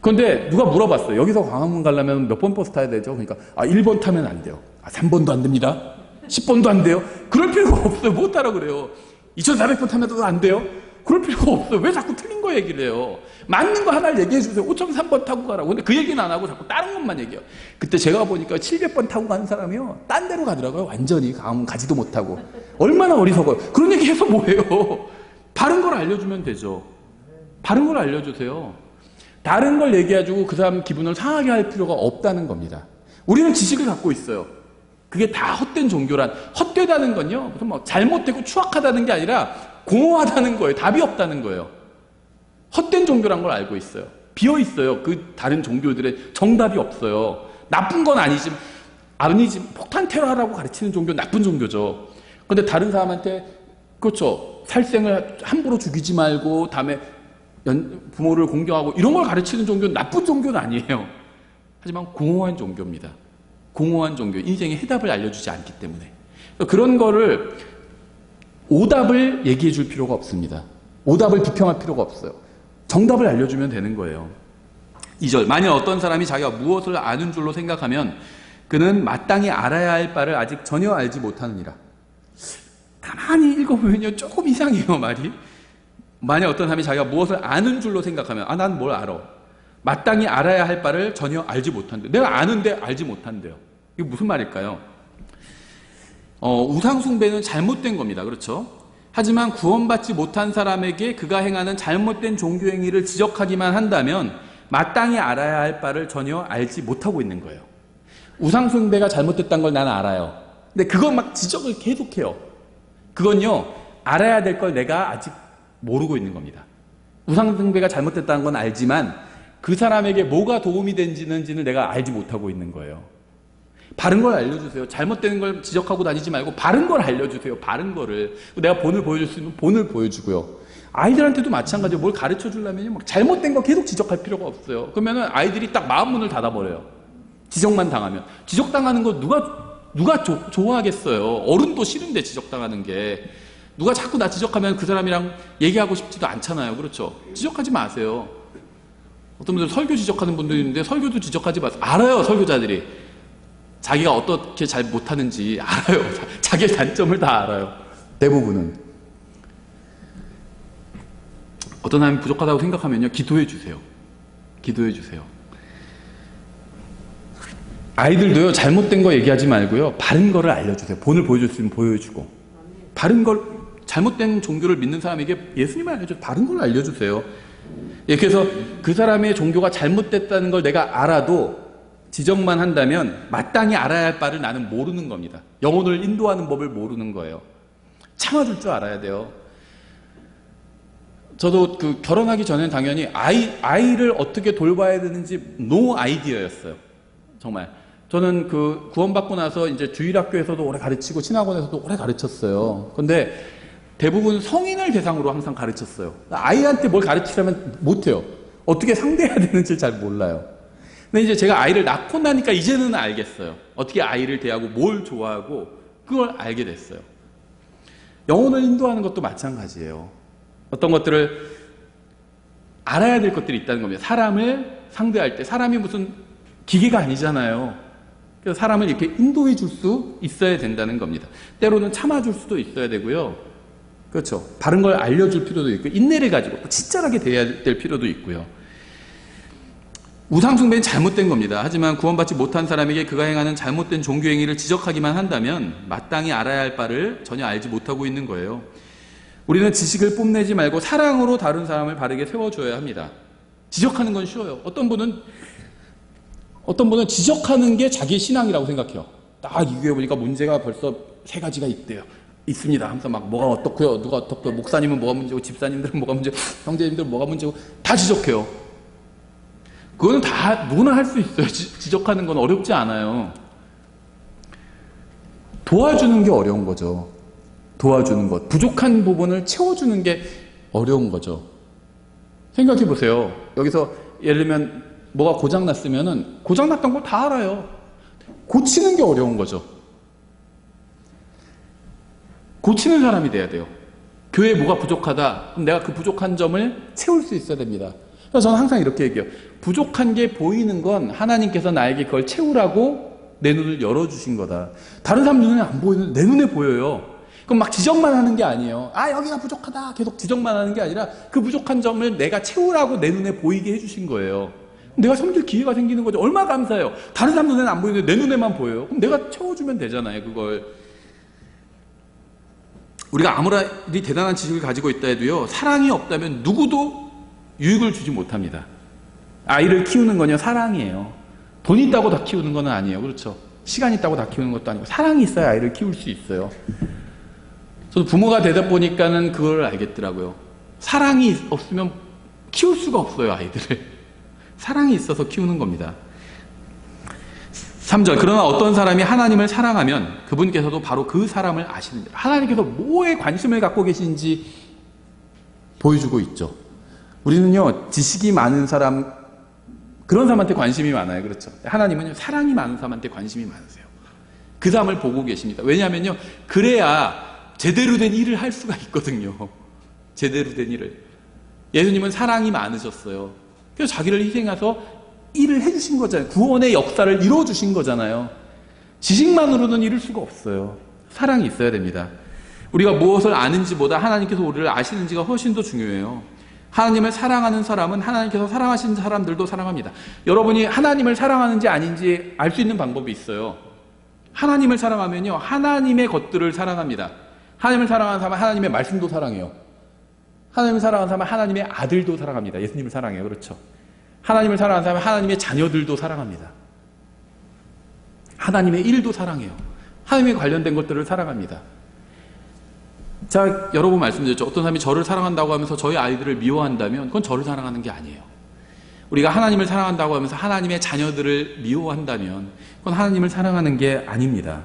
그런데 누가 물어봤어요. 여기서 광화문 가려면 몇 번 버스 타야 되죠? 그러니까 1번 타면 안 돼요. 3번도 안 됩니다. 10번도 안 돼요. 그럴 필요가 없어요. 못 타라 그래요. 2400번 타면 안 돼요. 그럴 필요가 없어요. 왜 자꾸 틀린 거 얘기를 해요? 맞는 거 하나를 얘기해 주세요. 5003번 타고 가라고. 근데 그 얘기는 안 하고 자꾸 다른 것만 얘기해요. 그때 제가 보니까 700번 타고 가는 사람이요. 딴 데로 가더라고요. 완전히 광화문 가지도 못하고. 얼마나 어리석어요. 그런 얘기 해서 뭐해요? 바른 걸 알려주면 되죠. 바른 걸 알려주세요. 다른 걸 얘기해주고 그 사람 기분을 상하게 할 필요가 없다는 겁니다. 우리는 지식을 갖고 있어요. 그게 다 헛된 종교란, 헛되다는 건요, 무슨 잘못되고 추악하다는 게 아니라 공허하다는 거예요. 답이 없다는 거예요. 헛된 종교란 걸 알고 있어요. 비어 있어요. 그 다른 종교들의 정답이 없어요. 나쁜 건 아니지만, 폭탄 테러하라고 가르치는 종교 나쁜 종교죠. 그런데 다른 사람한테, 그렇죠, 살생을 함부로 죽이지 말고 다음에 부모를 공경하고 이런 걸 가르치는 종교는 나쁜 종교는 아니에요. 하지만 공허한 종교입니다. 공허한 종교, 인생의 해답을 알려주지 않기 때문에. 그런 거를 오답을 얘기해 줄 필요가 없습니다. 오답을 비평할 필요가 없어요. 정답을 알려주면 되는 거예요. 2절, 만일 어떤 사람이 자기가 무엇을 아는 줄로 생각하면 그는 마땅히 알아야 할 바를 아직 전혀 알지 못하느니라. 가만히 읽어보면요, 조금 이상해요, 말이. 만약 어떤 사람이 자기가 무엇을 아는 줄로 생각하면 난 뭘 알아. 마땅히 알아야 할 바를 전혀 알지 못한대. 내가 아는데 알지 못한대요. 이게 무슨 말일까요? 우상숭배는 잘못된 겁니다. 그렇죠? 하지만 구원받지 못한 사람에게 그가 행하는 잘못된 종교행위를 지적하기만 한다면 마땅히 알아야 할 바를 전혀 알지 못하고 있는 거예요. 우상숭배가 잘못됐다는 걸 나는 알아요. 근데 그거 막 지적을 계속해요. 그건요, 알아야 될 걸 내가 아직 모르고 있는 겁니다. 우상숭배가 잘못됐다는 건 알지만 그 사람에게 뭐가 도움이 되는지는 내가 알지 못하고 있는 거예요. 바른 걸 알려주세요. 잘못된 걸 지적하고 다니지 말고 바른 걸 알려주세요. 바른 거를. 내가 본을 보여줄 수 있는 본을 보여주고요. 아이들한테도 마찬가지로 뭘 가르쳐 주려면 막 잘못된 거 계속 지적할 필요가 없어요. 그러면은 아이들이 딱 마음 문을 닫아버려요. 지적만 당하면. 지적당하는 거 누가 좋아하겠어요. 어른도 싫은데 지적당하는 게. 누가 자꾸 나 지적하면 그 사람이랑 얘기하고 싶지도 않잖아요. 그렇죠? 지적하지 마세요. 어떤 분들 설교 지적하는 분들이 있는데 설교도 지적하지 마세요. 알아요, 설교자들이. 자기가 어떻게 잘 못하는지 알아요. 자기의 단점을 다 알아요. 대부분은. 어떤 사람이 부족하다고 생각하면요, 기도해 주세요. 기도해 주세요. 아이들도요, 잘못된 거 얘기하지 말고요, 바른 거를 알려주세요. 본을 보여줄 수 있으면 보여주고. 바른 걸, 잘못된 종교를 믿는 사람에게 예수님을 알려주세요. 바른 걸 알려주세요. 예, 그래서 그 사람의 종교가 잘못됐다는 걸 내가 알아도 지적만 한다면 마땅히 알아야 할 바를 나는 모르는 겁니다. 영혼을 인도하는 법을 모르는 거예요. 참아줄 줄 알아야 돼요. 저도 결혼하기 전에는 당연히 아이를 어떻게 돌봐야 되는지 노 아이디어였어요. 정말. 저는 구원받고 나서 이제 주일학교에서도 오래 가르치고 신학원에서도 오래 가르쳤어요. 근데 대부분 성인을 대상으로 항상 가르쳤어요. 아이한테 뭘 가르치려면 못해요. 어떻게 상대해야 되는지 잘 몰라요. 근데 이제 제가 아이를 낳고 나니까 이제는 알겠어요. 어떻게 아이를 대하고 뭘 좋아하고 그걸 알게 됐어요. 영혼을 인도하는 것도 마찬가지예요. 어떤 것들을 알아야 될 것들이 있다는 겁니다. 사람을 상대할 때 사람이 무슨 기계가 아니잖아요. 그래서 사람을 이렇게 인도해 줄 수 있어야 된다는 겁니다. 때로는 참아줄 수도 있어야 되고요. 그렇죠. 바른 걸 알려줄 필요도 있고 인내를 가지고 친절하게 대해야 될 필요도 있고요. 우상숭배는 잘못된 겁니다. 하지만 구원받지 못한 사람에게 그가 행하는 잘못된 종교행위를 지적하기만 한다면 마땅히 알아야 할 바를 전혀 알지 못하고 있는 거예요. 우리는 지식을 뽐내지 말고 사랑으로 다른 사람을 바르게 세워줘야 합니다. 지적하는 건 쉬워요. 어떤 분은 지적하는 게 자기의 신앙이라고 생각해요. 딱 이게 보니까 문제가 벌써 3가지가 있습니다. 하면서 막 뭐가 어떻고요, 누가 어떻고요, 목사님은 뭐가 문제고, 집사님들은 뭐가 문제고, 형제님들은 뭐가 문제고, 다 지적해요. 그거는 다 누구나 할 수 있어요. 지적하는 건 어렵지 않아요. 도와주는 게 어려운 거죠. 도와주는 것. 부족한 부분을 채워주는 게 어려운 거죠. 생각해 보세요. 여기서 예를 들면 뭐가 고장났으면은 고장났던 걸 다 알아요. 고치는 게 어려운 거죠. 고치는 사람이 돼야 돼요. 교회에 뭐가 부족하다. 그럼 내가 그 부족한 점을 채울 수 있어야 됩니다. 그래서 저는 항상 이렇게 얘기해요. 부족한 게 보이는 건 하나님께서 나에게 그걸 채우라고 내 눈을 열어주신 거다. 다른 사람 눈에 안 보이는데 내 눈에 보여요. 그럼 막 지적만 하는 게 아니에요. 여기가 부족하다. 계속 지적만 하는 게 아니라 그 부족한 점을 내가 채우라고 내 눈에 보이게 해주신 거예요. 내가 섬길 기회가 생기는 거죠. 얼마나 감사해요. 다른 사람 눈에는 안 보이는데 내 눈에만 보여요. 그럼 내가 채워주면 되잖아요. 그걸. 우리가 아무리 대단한 지식을 가지고 있다 해도요, 사랑이 없다면 누구도 유익을 주지 못합니다. 아이를 키우는 건요, 사랑이에요. 돈 있다고 다 키우는 건 아니에요. 그렇죠? 시간 있다고 다 키우는 것도 아니고 사랑이 있어야 아이를 키울 수 있어요. 저도 부모가 되다 보니까는 그걸 알겠더라고요. 사랑이 없으면 키울 수가 없어요, 아이들을. 사랑이 있어서 키우는 겁니다. 3절. 그러나 어떤 사람이 하나님을 사랑하면 그분께서도 바로 그 사람을 아시는 줄. 하나님께서 뭐에 관심을 갖고 계신지 보여주고 있죠. 우리는요, 지식이 많은 사람, 그런 사람한테 관심이 많아요. 그렇죠? 하나님은요, 사랑이 많은 사람한테 관심이 많으세요. 그 사람을 보고 계십니다. 왜냐하면요, 그래야 제대로 된 일을 할 수가 있거든요. 제대로 된 일을. 예수님은 사랑이 많으셨어요. 그래서 자기를 희생해서 일을 해주신 거잖아요. 구원의 역사를 이루어주신 거잖아요. 지식만으로는 이룰 수가 없어요. 사랑이 있어야 됩니다. 우리가 무엇을 아는지보다 하나님께서 우리를 아시는지가 훨씬 더 중요해요. 하나님을 사랑하는 사람은 하나님께서 사랑하신 사람들도 사랑합니다. 여러분이 하나님을 사랑하는지 아닌지 알 수 있는 방법이 있어요. 하나님을 사랑하면요, 하나님의 것들을 사랑합니다. 하나님을 사랑하는 사람은 하나님의 말씀도 사랑해요. 하나님을 사랑하는 사람은 하나님의 아들도 사랑합니다. 예수님을 사랑해요. 그렇죠? 하나님을 사랑하는 사람은 하나님의 자녀들도 사랑합니다. 하나님의 일도 사랑해요. 하나님에 관련된 것들을 사랑합니다. 자, 여러 번 말씀드렸죠. 어떤 사람이 저를 사랑한다고 하면서 저희 아이들을 미워한다면 그건 저를 사랑하는 게 아니에요. 우리가 하나님을 사랑한다고 하면서 하나님의 자녀들을 미워한다면 그건 하나님을 사랑하는 게 아닙니다.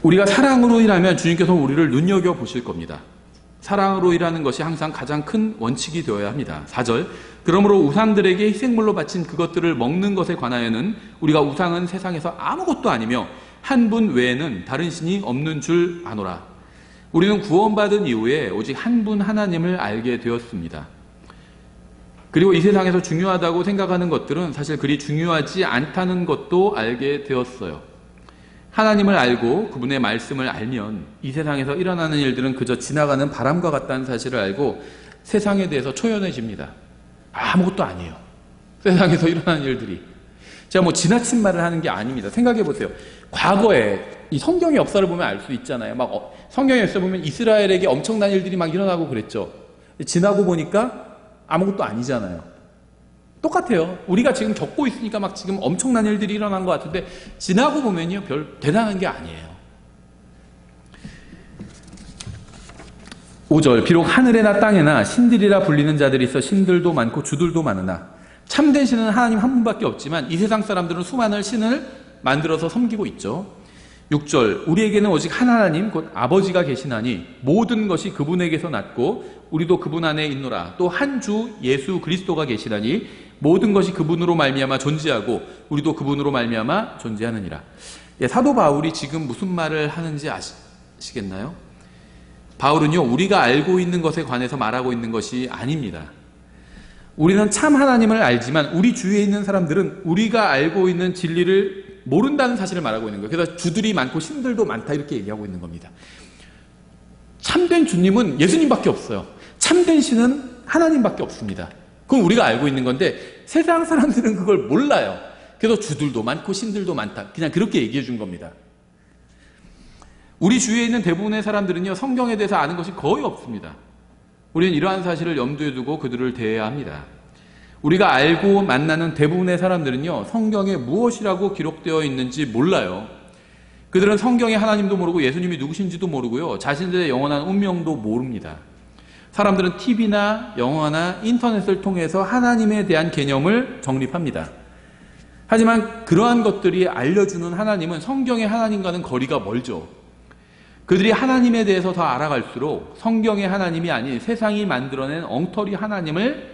우리가 사랑으로 일하면 주님께서 우리를 눈여겨보실 겁니다. 사랑으로 일하는 것이 항상 가장 큰 원칙이 되어야 합니다. 4절, 그러므로 우상들에게 희생물로 바친 그것들을 먹는 것에 관하여는 우리가 우상은 세상에서 아무것도 아니며 한 분 외에는 다른 신이 없는 줄 아노라. 우리는 구원받은 이후에 오직 한 분 하나님을 알게 되었습니다. 그리고 이 세상에서 중요하다고 생각하는 것들은 사실 그리 중요하지 않다는 것도 알게 되었어요. 하나님을 알고 그분의 말씀을 알면 이 세상에서 일어나는 일들은 그저 지나가는 바람과 같다는 사실을 알고 세상에 대해서 초연해집니다. 아무것도 아니에요. 세상에서 일어나는 일들이. 제가 뭐 지나친 말을 하는 게 아닙니다. 생각해 보세요. 과거에 이 성경의 역사를 보면 알 수 있잖아요. 막 성경의 역사 보면 이스라엘에게 엄청난 일들이 막 일어나고 그랬죠. 지나고 보니까 아무것도 아니잖아요. 똑같아요. 우리가 지금 겪고 있으니까 막 지금 엄청난 일들이 일어난 것 같은데 지나고 보면요, 별 대단한 게 아니에요. 5절, 비록 하늘에나 땅에나 신들이라 불리는 자들이 있어 신들도 많고 주들도 많으나 참된 신은 하나님 한 분밖에 없지만 이 세상 사람들은 수많은 신을 만들어서 섬기고 있죠. 6절, 우리에게는 오직 한 하나님 곧 아버지가 계시나니 모든 것이 그분에게서 났고 우리도 그분 안에 있노라. 또 한 주 예수 그리스도가 계시나니 모든 것이 그분으로 말미암아 존재하고 우리도 그분으로 말미암아 존재하느니라. 예, 사도 바울이 지금 무슨 말을 하는지 아시겠나요? 바울은요, 우리가 알고 있는 것에 관해서 말하고 있는 것이 아닙니다. 우리는 참 하나님을 알지만 우리 주위에 있는 사람들은 우리가 알고 있는 진리를 모른다는 사실을 말하고 있는 거예요. 그래서 주들이 많고 신들도 많다 이렇게 얘기하고 있는 겁니다. 참된 주님은 예수님밖에 없어요. 참된 신은 하나님밖에 없습니다. 그건 우리가 알고 있는 건데 세상 사람들은 그걸 몰라요. 그래서 주들도 많고 신들도 많다. 그냥 그렇게 얘기해 준 겁니다. 우리 주위에 있는 대부분의 사람들은요, 성경에 대해서 아는 것이 거의 없습니다. 우리는 이러한 사실을 염두에 두고 그들을 대해야 합니다. 우리가 알고 만나는 대부분의 사람들은요, 성경에 무엇이라고 기록되어 있는지 몰라요. 그들은 성경의 하나님도 모르고 예수님이 누구신지도 모르고요, 자신들의 영원한 운명도 모릅니다. 사람들은 TV나 영화나 인터넷을 통해서 하나님에 대한 개념을 정립합니다. 하지만 그러한 것들이 알려주는 하나님은 성경의 하나님과는 거리가 멀죠. 그들이 하나님에 대해서 더 알아갈수록 성경의 하나님이 아닌 세상이 만들어낸 엉터리 하나님을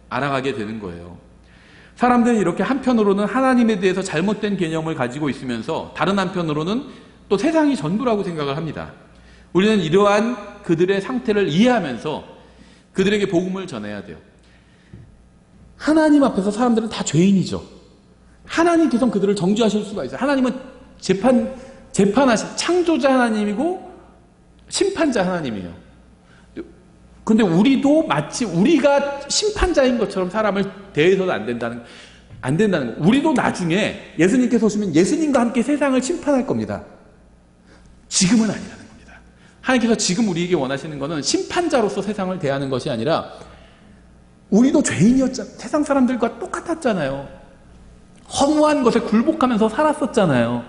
알아가게 되는 거예요. 사람들은 이렇게 한편으로는 하나님에 대해서 잘못된 개념을 가지고 있으면서 다른 한편으로는 또 세상이 전부라고 생각을 합니다. 우리는 이러한 그들의 상태를 이해하면서 그들에게 복음을 전해야 돼요. 하나님 앞에서 사람들은 다 죄인이죠. 하나님께서는 그들을 정죄하실 수가 있어요. 하나님은 재판하신 창조자 하나님이고 심판자 하나님이에요. 근데 우리도 마치 우리가 심판자인 것처럼 사람을 대해서는 안 된다는 거예요. 우리도 나중에 예수님께서 오시면 예수님과 함께 세상을 심판할 겁니다. 지금은 아니라는 겁니다. 하나님께서 지금 우리에게 원하시는 것은 심판자로서 세상을 대하는 것이 아니라 우리도 죄인이었잖아요. 세상 사람들과 똑같았잖아요. 허무한 것에 굴복하면서 살았었잖아요.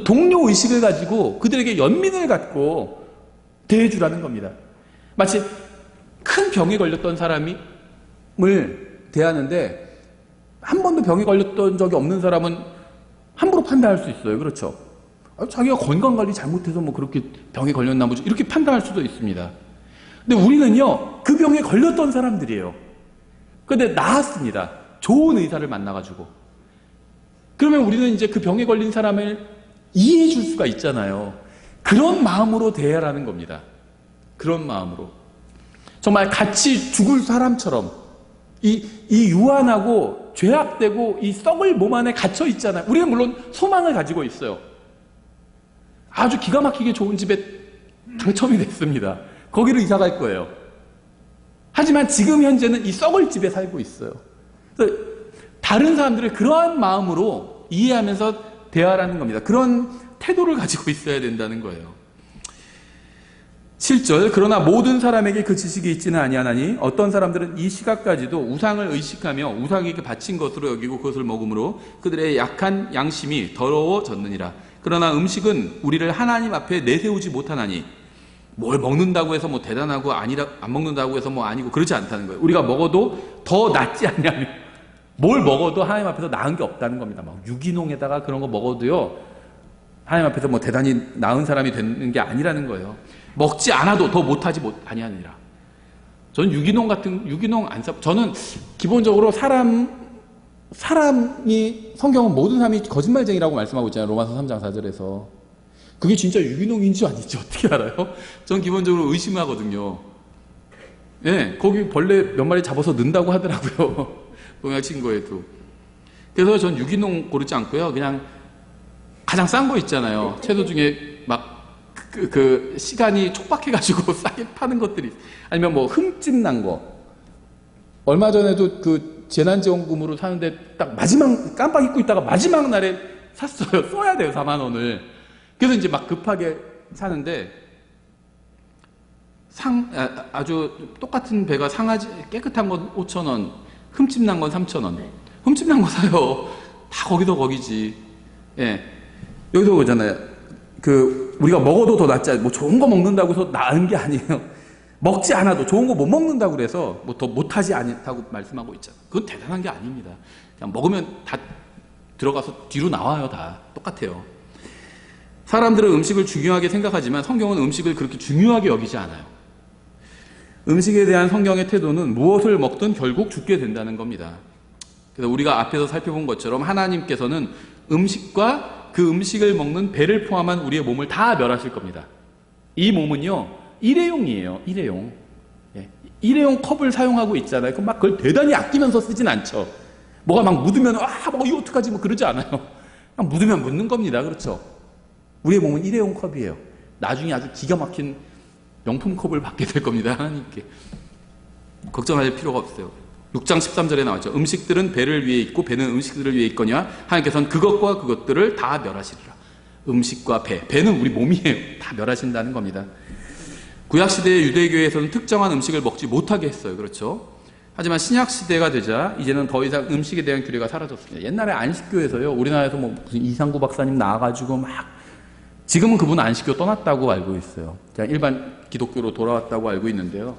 동료 의식을 가지고 그들에게 연민을 갖고 대해주라는 겁니다. 마치 큰 병에 걸렸던 사람을 대하는데 한 번도 병에 걸렸던 적이 없는 사람은 함부로 판단할 수 있어요. 그렇죠? 자기가 건강관리 잘못해서 뭐 그렇게 병에 걸렸나 보지 이렇게 판단할 수도 있습니다. 근데 우리는요, 그 병에 걸렸던 사람들이에요. 그런데 나았습니다. 좋은 의사를 만나가지고. 그러면 우리는 이제 그 병에 걸린 사람을 이해해 줄 수가 있잖아요. 그런 마음으로 대하라는 겁니다. 그런 마음으로. 정말 같이 죽을 사람처럼 이 유한하고 죄악되고 이 썩을 몸 안에 갇혀 있잖아요. 우리는 물론 소망을 가지고 있어요. 아주 기가 막히게 좋은 집에 당첨이 됐습니다. 거기로 이사 갈 거예요. 하지만 지금 현재는 이 썩을 집에 살고 있어요. 그래서 다른 사람들을 그러한 마음으로 이해하면서 대화라는 겁니다. 그런 태도를 가지고 있어야 된다는 거예요. 7절, 그러나 모든 사람에게 그 지식이 있지는 아니하나니 어떤 사람들은 이 시각까지도 우상을 의식하며 우상에게 바친 것으로 여기고 그것을 먹음으로 그들의 약한 양심이 더러워졌느니라. 그러나 음식은 우리를 하나님 앞에 내세우지 못하나니 뭘 먹는다고 해서 뭐 대단하고 아니라 안 먹는다고 해서 뭐 아니고 그렇지 않다는 거예요. 우리가 먹어도 더 낫지 않냐면 뭘 먹어도 하나님 앞에서 나은 게 없다는 겁니다. 막 유기농에다가 그런 거 먹어도요 하나님 앞에서 뭐 대단히 나은 사람이 되는 게 아니라는 거예요. 먹지 않아도 더 못하지 아니하니라. 저는 유기농 안 사. 저는 기본적으로 사람이 성경은 모든 사람이 거짓말쟁이라고 말씀하고 있잖아요. 로마서 3장 4절에서. 그게 진짜 유기농인지 아닌지 어떻게 알아요? 전 기본적으로 의심하거든요. 예, 거기 벌레 몇 마리 잡아서 넣는다고 하더라고요. 농약 친 거에도. 그래서 전 유기농 고르지 않고요. 그냥 가장 싼 거 있잖아요. 채소 중에 막 그 시간이 촉박해가지고 싸게 파는 것들이 아니면 뭐 흠집 난 거. 얼마 전에도 그 재난지원금으로 사는데 딱 마지막 깜빡 잊고 있다가 마지막 날에 샀어요. 써야 돼요 4만 원을. 그래서 이제 막 급하게 사는데 아주 똑같은 배가 상하지 깨끗한 건 5천 원, 흠집 난 건 3천 원. 흠집 난 거 사요. 다 거기지. 예, 여기서 보잖아요. 우리가 먹어도 더 낫지 않아요. 뭐 좋은 거 먹는다고 해서 나은 게 아니에요. 먹지 않아도 좋은 거 못 먹는다고 그래서 뭐 더 못하지 않다고 말씀하고 있잖아요. 그건 대단한 게 아닙니다. 그냥 먹으면 다 들어가서 뒤로 나와요. 다 똑같아요. 사람들은 음식을 중요하게 생각하지만 성경은 음식을 그렇게 중요하게 여기지 않아요. 음식에 대한 성경의 태도는 무엇을 먹든 결국 죽게 된다는 겁니다. 그래서 우리가 앞에서 살펴본 것처럼 하나님께서는 음식과 그 음식을 먹는 배를 포함한 우리의 몸을 다 멸하실 겁니다. 이 몸은요, 일회용이에요. 일회용. 예. 일회용 컵을 사용하고 있잖아요. 그럼 막 그걸 대단히 아끼면서 쓰진 않죠. 뭐가 막 묻으면 뭐 이거 어떡하지 뭐 그러지 않아요. 그냥 묻으면 묻는 겁니다. 그렇죠? 우리의 몸은 일회용 컵이에요. 나중에 아주 기가 막힌 명품 컵을 받게 될 겁니다. 하나님께. 걱정할 필요가 없어요. 6장 13절에 나왔죠. 음식들은 배를 위해 있고 배는 음식들을 위해 있거니와 하나님께서는 그것과 그것들을 다 멸하시리라. 음식과 배는 우리 몸이에요. 다 멸하신다는 겁니다. 구약시대의 유대교회에서는 특정한 음식을 먹지 못하게 했어요. 그렇죠? 하지만 신약시대가 되자 이제는 더 이상 음식에 대한 규례가 사라졌습니다. 옛날에 안식교에서요, 우리나라에서 뭐 무슨 이상구 박사님 나와가지고 막, 지금은 그분 안식교 떠났다고 알고 있어요. 그냥 일반 기독교로 돌아왔다고 알고 있는데요.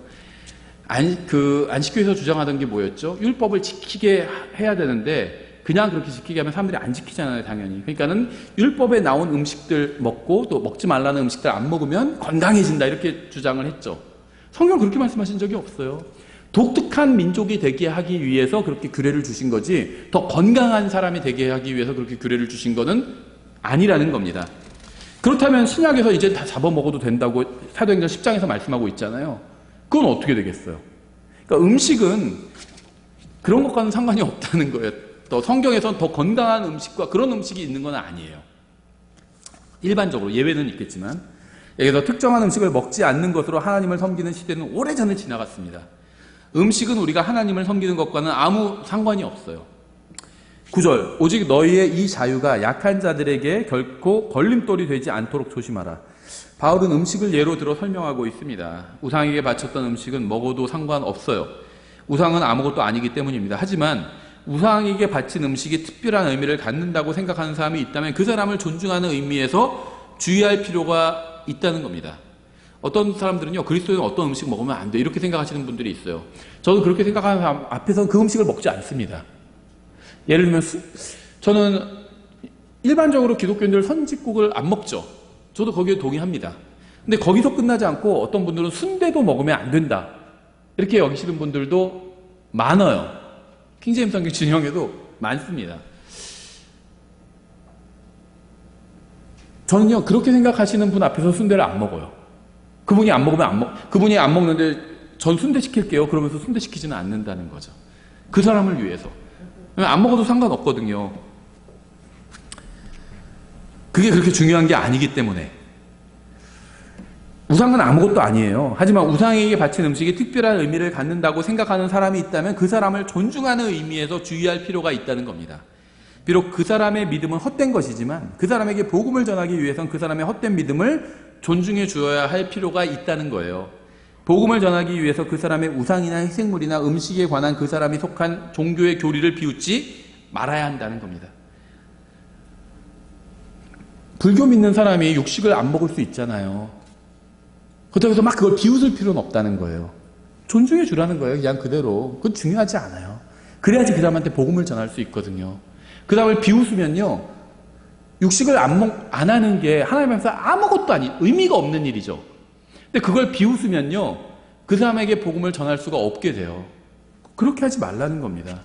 안식교에서 주장하던 게 뭐였죠? 율법을 지키게 해야 되는데 그냥 그렇게 지키게 하면 사람들이 안 지키잖아요, 당연히. 그러니까는 율법에 나온 음식들 먹고 또 먹지 말라는 음식들 안 먹으면 건강해진다 이렇게 주장을 했죠. 성경은 그렇게 말씀하신 적이 없어요. 독특한 민족이 되게 하기 위해서 그렇게 규례를 주신 거지 더 건강한 사람이 되게 하기 위해서 그렇게 규례를 주신 거는 아니라는 겁니다. 그렇다면 신약에서 이제 다 잡아먹어도 된다고 사도행전 10장에서 말씀하고 있잖아요. 그건 어떻게 되겠어요? 그러니까 음식은 그런 것과는 상관이 없다는 거예요. 또 성경에서는 더 건강한 음식과 그런 음식이 있는 건 아니에요. 일반적으로 예외는 있겠지만 여기서 특정한 음식을 먹지 않는 것으로 하나님을 섬기는 시대는 오래전에 지나갔습니다. 음식은 우리가 하나님을 섬기는 것과는 아무 상관이 없어요. 9절, 오직 너희의 이 자유가 약한 자들에게 결코 걸림돌이 되지 않도록 조심하라. 바울은 음식을 예로 들어 설명하고 있습니다. 우상에게 바쳤던 음식은 먹어도 상관없어요. 우상은 아무것도 아니기 때문입니다. 하지만 우상에게 바친 음식이 특별한 의미를 갖는다고 생각하는 사람이 있다면 그 사람을 존중하는 의미에서 주의할 필요가 있다는 겁니다. 어떤 사람들은요, 그리스도인은 어떤 음식 먹으면 안 돼 이렇게 생각하시는 분들이 있어요. 저도 그렇게 생각하는 사람 앞에서는 그 음식을 먹지 않습니다. 예를 들면 저는 일반적으로 기독교인들 선짓국을 안 먹죠. 저도 거기에 동의합니다. 근데 거기서 끝나지 않고 어떤 분들은 순대도 먹으면 안 된다 이렇게 여기시는 분들도 많아요. 킹제임스 성경 진영에도 많습니다. 저는요, 그렇게 생각하시는 분 앞에서 순대를 안 먹어요. 그분이 안 먹으면 그분이 안 먹는데 전 순대 시킬게요 그러면서 순대 시키지는 않는다는 거죠. 그 사람을 위해서. 안 먹어도 상관없거든요. 그게 그렇게 중요한 게 아니기 때문에. 우상은 아무것도 아니에요. 하지만 우상에게 바친 음식이 특별한 의미를 갖는다고 생각하는 사람이 있다면 그 사람을 존중하는 의미에서 주의할 필요가 있다는 겁니다. 비록 그 사람의 믿음은 헛된 것이지만 그 사람에게 복음을 전하기 위해선 그 사람의 헛된 믿음을 존중해 주어야 할 필요가 있다는 거예요. 복음을 전하기 위해서 그 사람의 우상이나 희생물이나 음식에 관한 그 사람이 속한 종교의 교리를 비웃지 말아야 한다는 겁니다. 불교 믿는 사람이 육식을 안 먹을 수 있잖아요. 그렇다고 해서 막 그걸 비웃을 필요는 없다는 거예요. 존중해 주라는 거예요. 그냥 그대로. 그건 중요하지 않아요. 그래야지 그 사람한테 복음을 전할 수 있거든요. 그 사람을 비웃으면요, 육식을 안 하는 게 하나님 앞에서 아무것도 아닌, 의미가 없는 일이죠. 근데 그걸 비웃으면요, 그 사람에게 복음을 전할 수가 없게 돼요. 그렇게 하지 말라는 겁니다.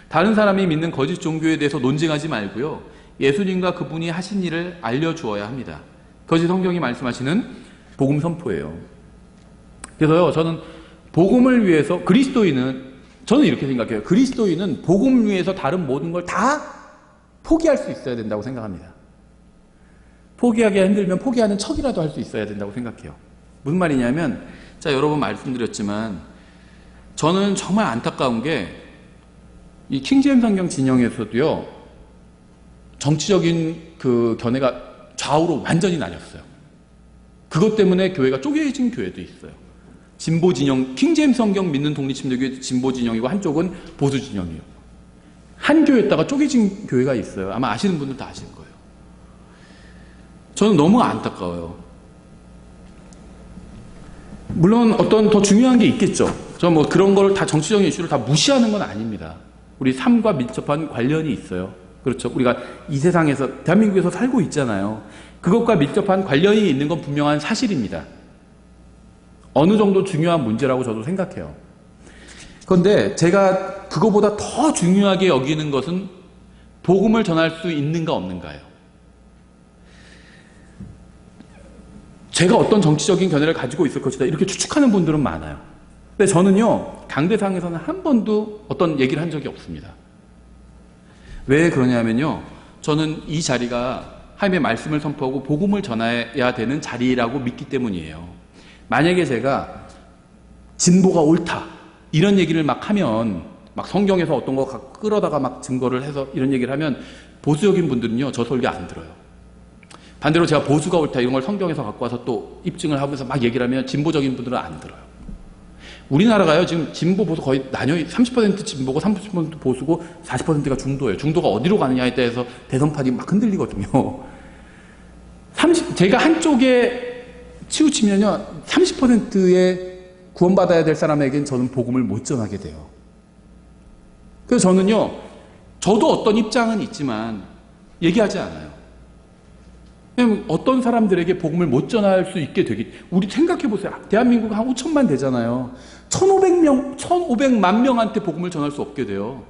다른 사람이 믿는 거짓 종교에 대해서 논쟁하지 말고요, 예수님과 그분이 하신 일을 알려주어야 합니다. 그것이 성경이 말씀하시는 복음 선포예요. 그래서요, 저는 복음을 위해서 저는 이렇게 생각해요. 그리스도인은 복음을 위해서 다른 모든 걸 다 포기할 수 있어야 된다고 생각합니다. 포기하기 힘들면 포기하는 척이라도 할 수 있어야 된다고 생각해요. 무슨 말이냐면, 자, 여러 번 말씀드렸지만 저는 정말 안타까운 게 이 킹제임스 성경 진영에서도요, 정치적인 그 견해가 좌우로 완전히 나뉘었어요. 그것 때문에 교회가 쪼개진 교회도 있어요. 진보 진영, 킹제임스 성경 믿는 독립침대교회 진보 진영이고 한쪽은 보수 진영이에요. 한 교회에다가 쪼개진 교회가 있어요. 아마 아시는 분들 다 아실 거예요. 저는 너무 안타까워요. 물론 어떤 더 중요한 게 있겠죠. 저 뭐 그런 걸 다 정치적인 이슈를 다 무시하는 건 아닙니다. 우리 삶과 밀접한 관련이 있어요. 그렇죠. 우리가 이 세상에서, 대한민국에서 살고 있잖아요. 그것과 밀접한 관련이 있는 건 분명한 사실입니다. 어느 정도 중요한 문제라고 저도 생각해요. 그런데 제가 그거보다 더 중요하게 여기는 것은 복음을 전할 수 있는가 없는가예요. 제가 어떤 정치적인 견해를 가지고 있을 것이다, 이렇게 추측하는 분들은 많아요. 근데 저는요, 강대상에서는 한 번도 어떤 얘기를 한 적이 없습니다. 왜 그러냐면요, 저는 이 자리가 하나님의 말씀을 선포하고 복음을 전해야 되는 자리라고 믿기 때문이에요. 만약에 제가 진보가 옳다, 이런 얘기를 막 하면, 막 성경에서 어떤 거 끌어다가 막 증거를 해서 이런 얘기를 하면 보수적인 분들은요, 저 설교 안 들어요. 반대로 제가 보수가 옳다, 이런 걸 성경에서 갖고 와서 또 입증을 하면서 막 얘기를 하면 진보적인 분들은 안 들어요. 우리나라가요, 지금 진보 보수 거의 나뉘어 30% 진보고 30% 보수고 40%가 중도예요. 중도가 어디로 가느냐에 대해서 대선판이 막 흔들리거든요. 제가 한쪽에 치우치면요, 30%의 구원받아야 될 사람에겐 저는 복음을 못 전하게 돼요. 그래서 저는요, 저도 어떤 입장은 있지만 얘기하지 않아요. 왜냐면 어떤 사람들에게 복음을 못 전할 수 있게 우리 생각해보세요. 대한민국 한 5천만 되잖아요. 1,500만 명한테 복음을 전할 수 없게 돼요.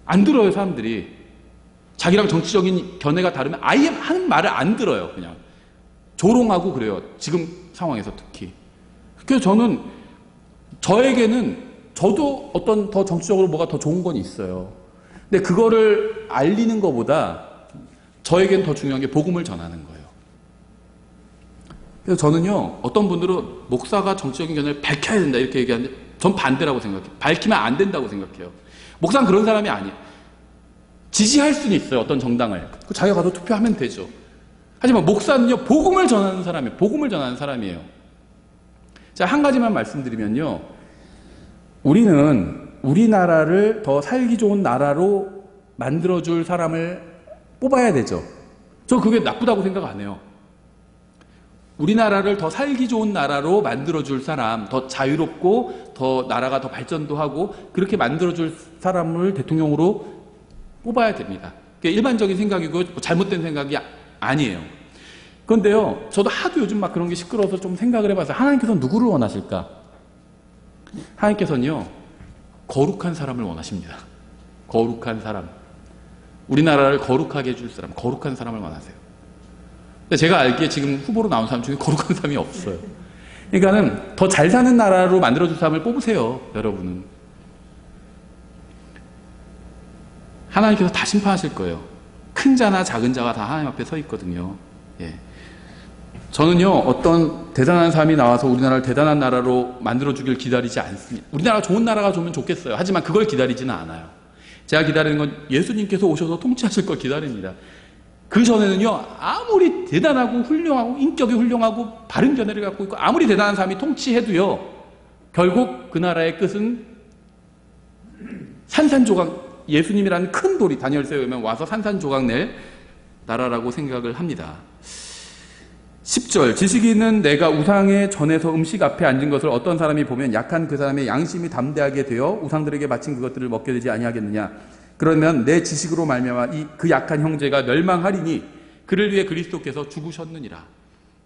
안 들어요, 사람들이. 자기랑 정치적인 견해가 다르면 아예 하는 말을 안 들어요, 그냥. 조롱하고 그래요, 지금 상황에서 특히. 그래서 저에게는, 저도 어떤 더 정치적으로 뭐가 더 좋은 건 있어요. 근데 그거를 알리는 것보다 저에겐 더 중요한 게 복음을 전하는 거예요. 그래서 저는요, 어떤 분들은 목사가 정치적인 견해를 밝혀야 된다, 이렇게 얘기하는데 전 반대라고 생각해요. 밝히면 안 된다고 생각해요. 목사는 그런 사람이 아니에요. 지지할 수는 있어요, 어떤 정당을. 자기가 가서 투표하면 되죠. 하지만 목사는요, 복음을 전하는 사람이에요. 복음을 전하는 사람이에요. 자, 한 가지만 말씀드리면요, 우리는 우리나라를 더 살기 좋은 나라로 만들어줄 사람을 뽑아야 되죠. 저 그게 나쁘다고 생각 안 해요. 우리나라를 더 살기 좋은 나라로 만들어줄 사람, 더 자유롭고 더 나라가 더 발전도 하고 그렇게 만들어줄 사람을 대통령으로 뽑아야 됩니다. 그게 일반적인 생각이고 잘못된 생각이 아니에요. 그런데요, 저도 하도 요즘 막 그런 게 시끄러워서 좀 생각을 해봐서 하나님께서 누구를 원하실까? 하나님께서는요, 거룩한 사람을 원하십니다. 거룩한 사람. 우리나라를 거룩하게 해줄 사람, 거룩한 사람을 원하세요. 근데 제가 알기에 지금 후보로 나온 사람 중에 거룩한 사람이 없어요. 그러니까는 더 잘 사는 나라로 만들어줄 사람을 뽑으세요, 여러분은. 하나님께서 다 심판하실 거예요. 큰 자나 작은 자가 다 하나님 앞에 서 있거든요. 예. 저는요, 어떤 대단한 사람이 나와서 우리나라를 대단한 나라로 만들어주길 기다리지 않습니다. 우리나라가 좋은 나라가 좋으면 좋겠어요. 하지만 그걸 기다리지는 않아요. 제가 기다리는 건 예수님께서 오셔서 통치하실 걸 기다립니다. 그 전에는요, 아무리 대단하고 훌륭하고 인격이 훌륭하고 바른 견해를 갖고 있고 아무리 대단한 사람이 통치해도요, 결국 그 나라의 끝은 산산조각, 예수님이라는 큰 돌이 다니엘서에 의하면 와서 산산조각 낼 나라라고 생각을 합니다. 10절, 지식이 있는 내가 우상의 전에서 음식 앞에 앉은 것을 어떤 사람이 보면 약한 그 사람의 양심이 담대하게 되어 우상들에게 바친 그것들을 먹게 되지 아니하겠느냐. 그러면 내 지식으로 말미암아 그 약한 형제가 멸망하리니 그를 위해 그리스도께서 죽으셨느니라.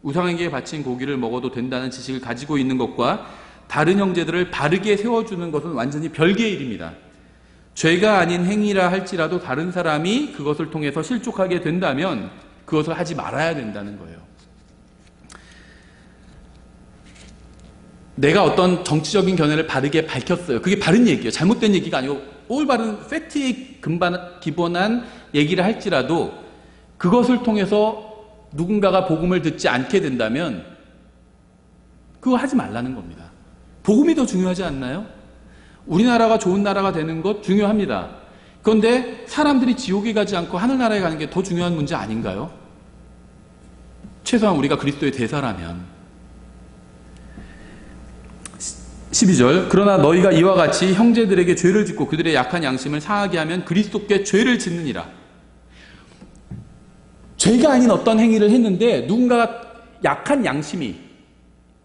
우상에게 바친 고기를 먹어도 된다는 지식을 가지고 있는 것과 다른 형제들을 바르게 세워주는 것은 완전히 별개의 일입니다. 죄가 아닌 행위라 할지라도 다른 사람이 그것을 통해서 실족하게 된다면 그것을 하지 말아야 된다는 거예요. 내가 어떤 정치적인 견해를 바르게 밝혔어요. 그게 바른 얘기예요. 잘못된 얘기가 아니고 올바른 팩트에 기본한 얘기를 할지라도 그것을 통해서 누군가가 복음을 듣지 않게 된다면 그거 하지 말라는 겁니다. 복음이 더 중요하지 않나요? 우리나라가 좋은 나라가 되는 것 중요합니다. 그런데 사람들이 지옥에 가지 않고 하늘나라에 가는 게 더 중요한 문제 아닌가요? 최소한 우리가 그리스도의 대사라면. 12절, 그러나 너희가 이와 같이 형제들에게 죄를 짓고 그들의 약한 양심을 상하게 하면 그리스도께 죄를 짓느니라. 죄가 아닌 어떤 행위를 했는데 누군가가 약한 양심이,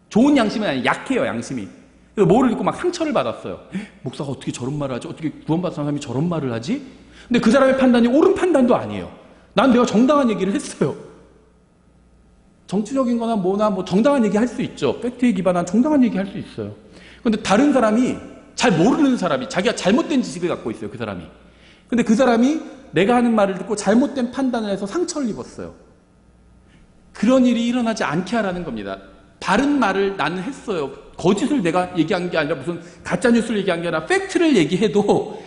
좋은 양심은 아니에요. 약해요, 양심이. 그래서 뭐를 듣고 막 상처를 받았어요. 목사가 어떻게 저런 말을 하지? 어떻게 구원받은 사람이 저런 말을 하지? 근데 그 사람의 판단이 옳은 판단도 아니에요. 난 내가 정당한 얘기를 했어요. 정치적인 거나 뭐나 뭐 정당한 얘기 할 수 있죠. 팩트에 기반한 정당한 얘기 할 수 있어요. 그런데 다른 사람이, 잘 모르는 사람이, 자기가 잘못된 지식을 갖고 있어요, 그 사람이. 근데 그 사람이 내가 하는 말을 듣고 잘못된 판단을 해서 상처를 입었어요. 그런 일이 일어나지 않게 하라는 겁니다. 바른 말을 나는 했어요. 거짓을 내가 얘기한 게 아니라 무슨 가짜뉴스를 얘기한 게 아니라 팩트를 얘기해도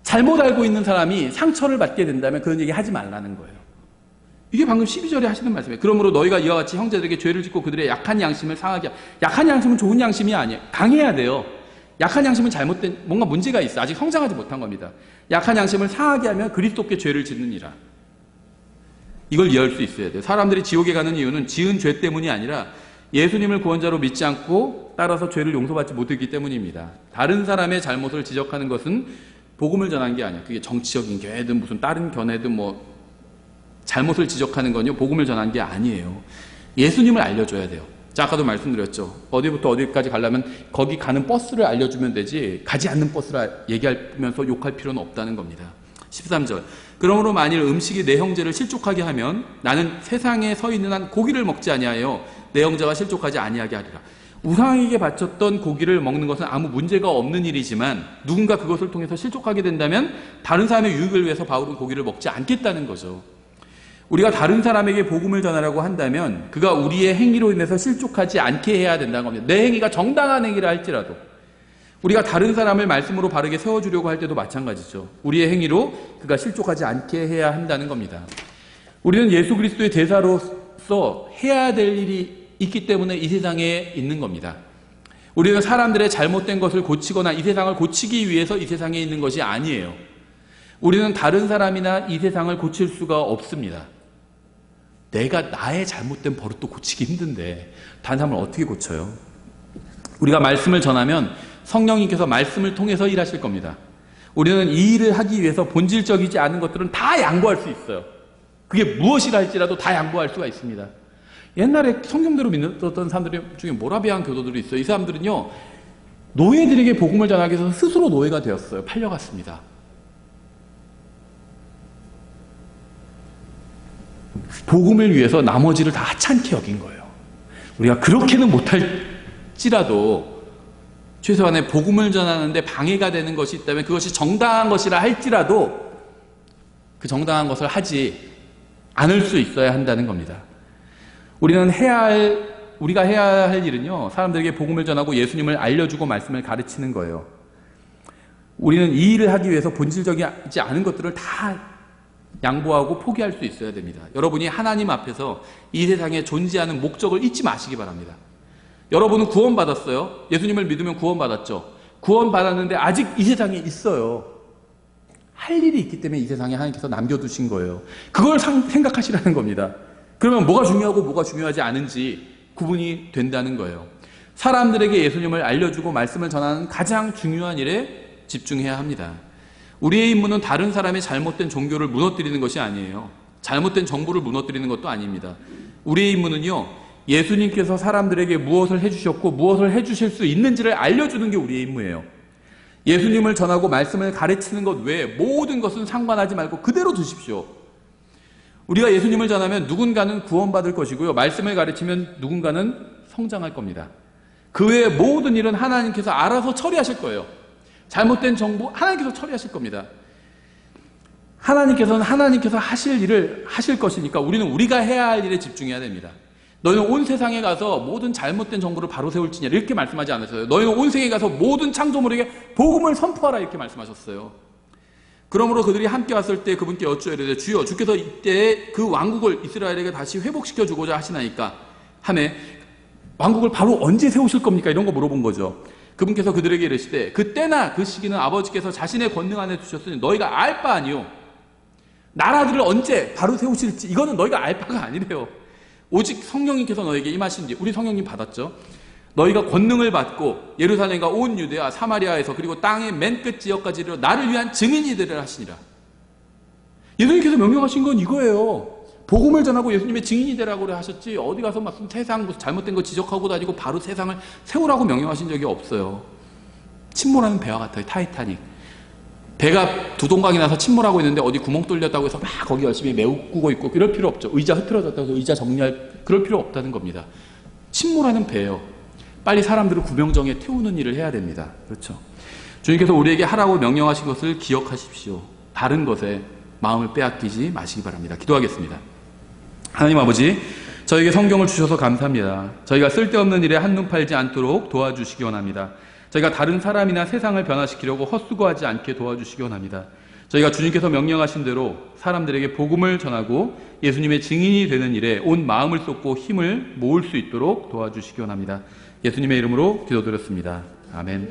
잘못 알고 있는 사람이 상처를 받게 된다면 그런 얘기 하지 말라는 거예요. 이게 방금 12절에 하시는 말씀이에요. 그러므로 너희가 이와 같이 형제들에게 죄를 짓고 그들의 약한 양심을 상하게 약한 양심은 좋은 양심이 아니에요. 강해야 돼요. 약한 양심은 잘못된 뭔가 문제가 있어. 아직 성장하지 못한 겁니다. 약한 양심을 상하게 하면 그리스도께 죄를 짓느니라. 이걸 이해할 수 있어야 돼요. 사람들이 지옥에 가는 이유는 지은 죄 때문이 아니라 예수님을 구원자로 믿지 않고 따라서 죄를 용서받지 못했기 때문입니다. 다른 사람의 잘못을 지적하는 것은 복음을 전한 게 아니에요. 그게 정치적인 견해든 무슨 다른 견해든 뭐 잘못을 지적하는 건요, 복음을 전한 게 아니에요. 예수님을 알려줘야 돼요. 자, 아까도 말씀드렸죠. 어디부터 어디까지 가려면 거기 가는 버스를 알려주면 되지 가지 않는 버스를 얘기하면서 욕할 필요는 없다는 겁니다. 13절, 그러므로 만일 음식이 내 형제를 실족하게 하면 나는 세상에 서 있는 한 고기를 먹지 아니하여 내 형제가 실족하지 아니하게 하리라. 우상에게 바쳤던 고기를 먹는 것은 아무 문제가 없는 일이지만 누군가 그것을 통해서 실족하게 된다면 다른 사람의 유익을 위해서 바울은 고기를 먹지 않겠다는 거죠. 우리가 다른 사람에게 복음을 전하려고 한다면 그가 우리의 행위로 인해서 실족하지 않게 해야 된다는 겁니다. 내 행위가 정당한 행위라 할지라도 우리가 다른 사람을 말씀으로 바르게 세워주려고 할 때도 마찬가지죠. 우리의 행위로 그가 실족하지 않게 해야 한다는 겁니다. 우리는 예수 그리스도의 대사로서 해야 될 일이 있기 때문에 이 세상에 있는 겁니다. 우리는 사람들의 잘못된 것을 고치거나 이 세상을 고치기 위해서 이 세상에 있는 것이 아니에요. 우리는 다른 사람이나 이 세상을 고칠 수가 없습니다. 내가 나의 잘못된 버릇도 고치기 힘든데 다른 사람을 어떻게 고쳐요? 우리가 말씀을 전하면 성령님께서 말씀을 통해서 일하실 겁니다. 우리는 이 일을 하기 위해서 본질적이지 않은 것들은 다 양보할 수 있어요. 그게 무엇이라 할지라도 다 양보할 수가 있습니다. 옛날에 성경대로 믿었던 사람들 중에 모라비안 교도들이 있어요. 이 사람들은요, 노예들에게 복음을 전하기 위해서 스스로 노예가 되었어요. 팔려갔습니다. 복음을 위해서 나머지를 다 하찮게 여긴 거예요. 우리가 그렇게는 못할지라도 최소한의 복음을 전하는데 방해가 되는 것이 있다면 그것이 정당한 것이라 할지라도 그 정당한 것을 하지 않을 수 있어야 한다는 겁니다. 우리가 해야 할 일은요, 사람들에게 복음을 전하고 예수님을 알려주고 말씀을 가르치는 거예요. 우리는 이 일을 하기 위해서 본질적이지 않은 것들을 다 양보하고 포기할 수 있어야 됩니다. 여러분이 하나님 앞에서 이 세상에 존재하는 목적을 잊지 마시기 바랍니다. 여러분은 구원받았어요. 예수님을 믿으면 구원받았죠. 구원받았는데 아직 이 세상에 있어요. 할 일이 있기 때문에 이 세상에 하나님께서 남겨두신 거예요. 그걸 생각하시라는 겁니다. 그러면 뭐가 중요하고 뭐가 중요하지 않은지 구분이 된다는 거예요. 사람들에게 예수님을 알려주고 말씀을 전하는 가장 중요한 일에 집중해야 합니다. 우리의 임무는 다른 사람의 잘못된 종교를 무너뜨리는 것이 아니에요. 잘못된 정보를 무너뜨리는 것도 아닙니다. 우리의 임무는요, 예수님께서 사람들에게 무엇을 해주셨고 무엇을 해주실 수 있는지를 알려주는 게 우리의 임무예요. 예수님을 전하고 말씀을 가르치는 것 외에 모든 것은 상관하지 말고 그대로 두십시오. 우리가 예수님을 전하면 누군가는 구원받을 것이고요, 말씀을 가르치면 누군가는 성장할 겁니다. 그 외에 모든 일은 하나님께서 알아서 처리하실 거예요. 잘못된 정보 하나님께서 처리하실 겁니다. 하나님께서 하실 일을 하실 것이니까 우리는 우리가 해야 할 일에 집중해야 됩니다. 너희는 온 세상에 가서 모든 잘못된 정보를 바로 세울지냐 이렇게 말씀하지 않으셨어요. 너희는 온 세상에 가서 모든 창조물에게 복음을 선포하라 이렇게 말씀하셨어요. 그러므로 그들이 함께 왔을 때 그분께 여쭈어 이르되 주여 주께서 이때 그 왕국을 이스라엘에게 다시 회복시켜 주고자 하시나이까 하매 왕국을 바로 언제 세우실 겁니까? 이런 거 물어본 거죠. 그분께서 그들에게 이르시되 그때나 그 시기는 아버지께서 자신의 권능 안에 두셨으니 너희가 알 바 아니요. 나라들을 언제 바로 세우실지 이거는 너희가 알 바가 아니래요. 오직 성령님께서 너에게 임하신 뒤, 우리 성령님 받았죠. 너희가 권능을 받고 예루살렘과 온 유대아 사마리아에서 그리고 땅의 맨 끝 지역까지 이르러 나를 위한 증인이 되리라 하시니라. 예수님께서 명령하신 건 이거예요. 복음을 전하고 예수님의 증인이 되라고 하셨지 어디 가서 막 세상 잘못된 거 지적하고 다니고 바로 세상을 세우라고 명령하신 적이 없어요. 침몰하는 배와 같아요. 타이타닉. 배가 두동강이 나서 침몰하고 있는데 어디 구멍 뚫렸다고 해서 막 거기 열심히 메우고 있고 그럴 필요 없죠. 의자 흐트러졌다고 해서 의자 정리할 그럴 필요 없다는 겁니다. 침몰하는 배예요. 빨리 사람들을 구명정에 태우는 일을 해야 됩니다. 그렇죠. 주님께서 우리에게 하라고 명령하신 것을 기억하십시오. 다른 것에 마음을 빼앗기지 마시기 바랍니다. 기도하겠습니다. 하나님 아버지, 저에게 성경을 주셔서 감사합니다. 저희가 쓸데없는 일에 한눈 팔지 않도록 도와주시기 원합니다. 저희가 다른 사람이나 세상을 변화시키려고 헛수고하지 않게 도와주시기 원합니다. 저희가 주님께서 명령하신 대로 사람들에게 복음을 전하고 예수님의 증인이 되는 일에 온 마음을 쏟고 힘을 모을 수 있도록 도와주시기 원합니다. 예수님의 이름으로 기도드렸습니다. 아멘.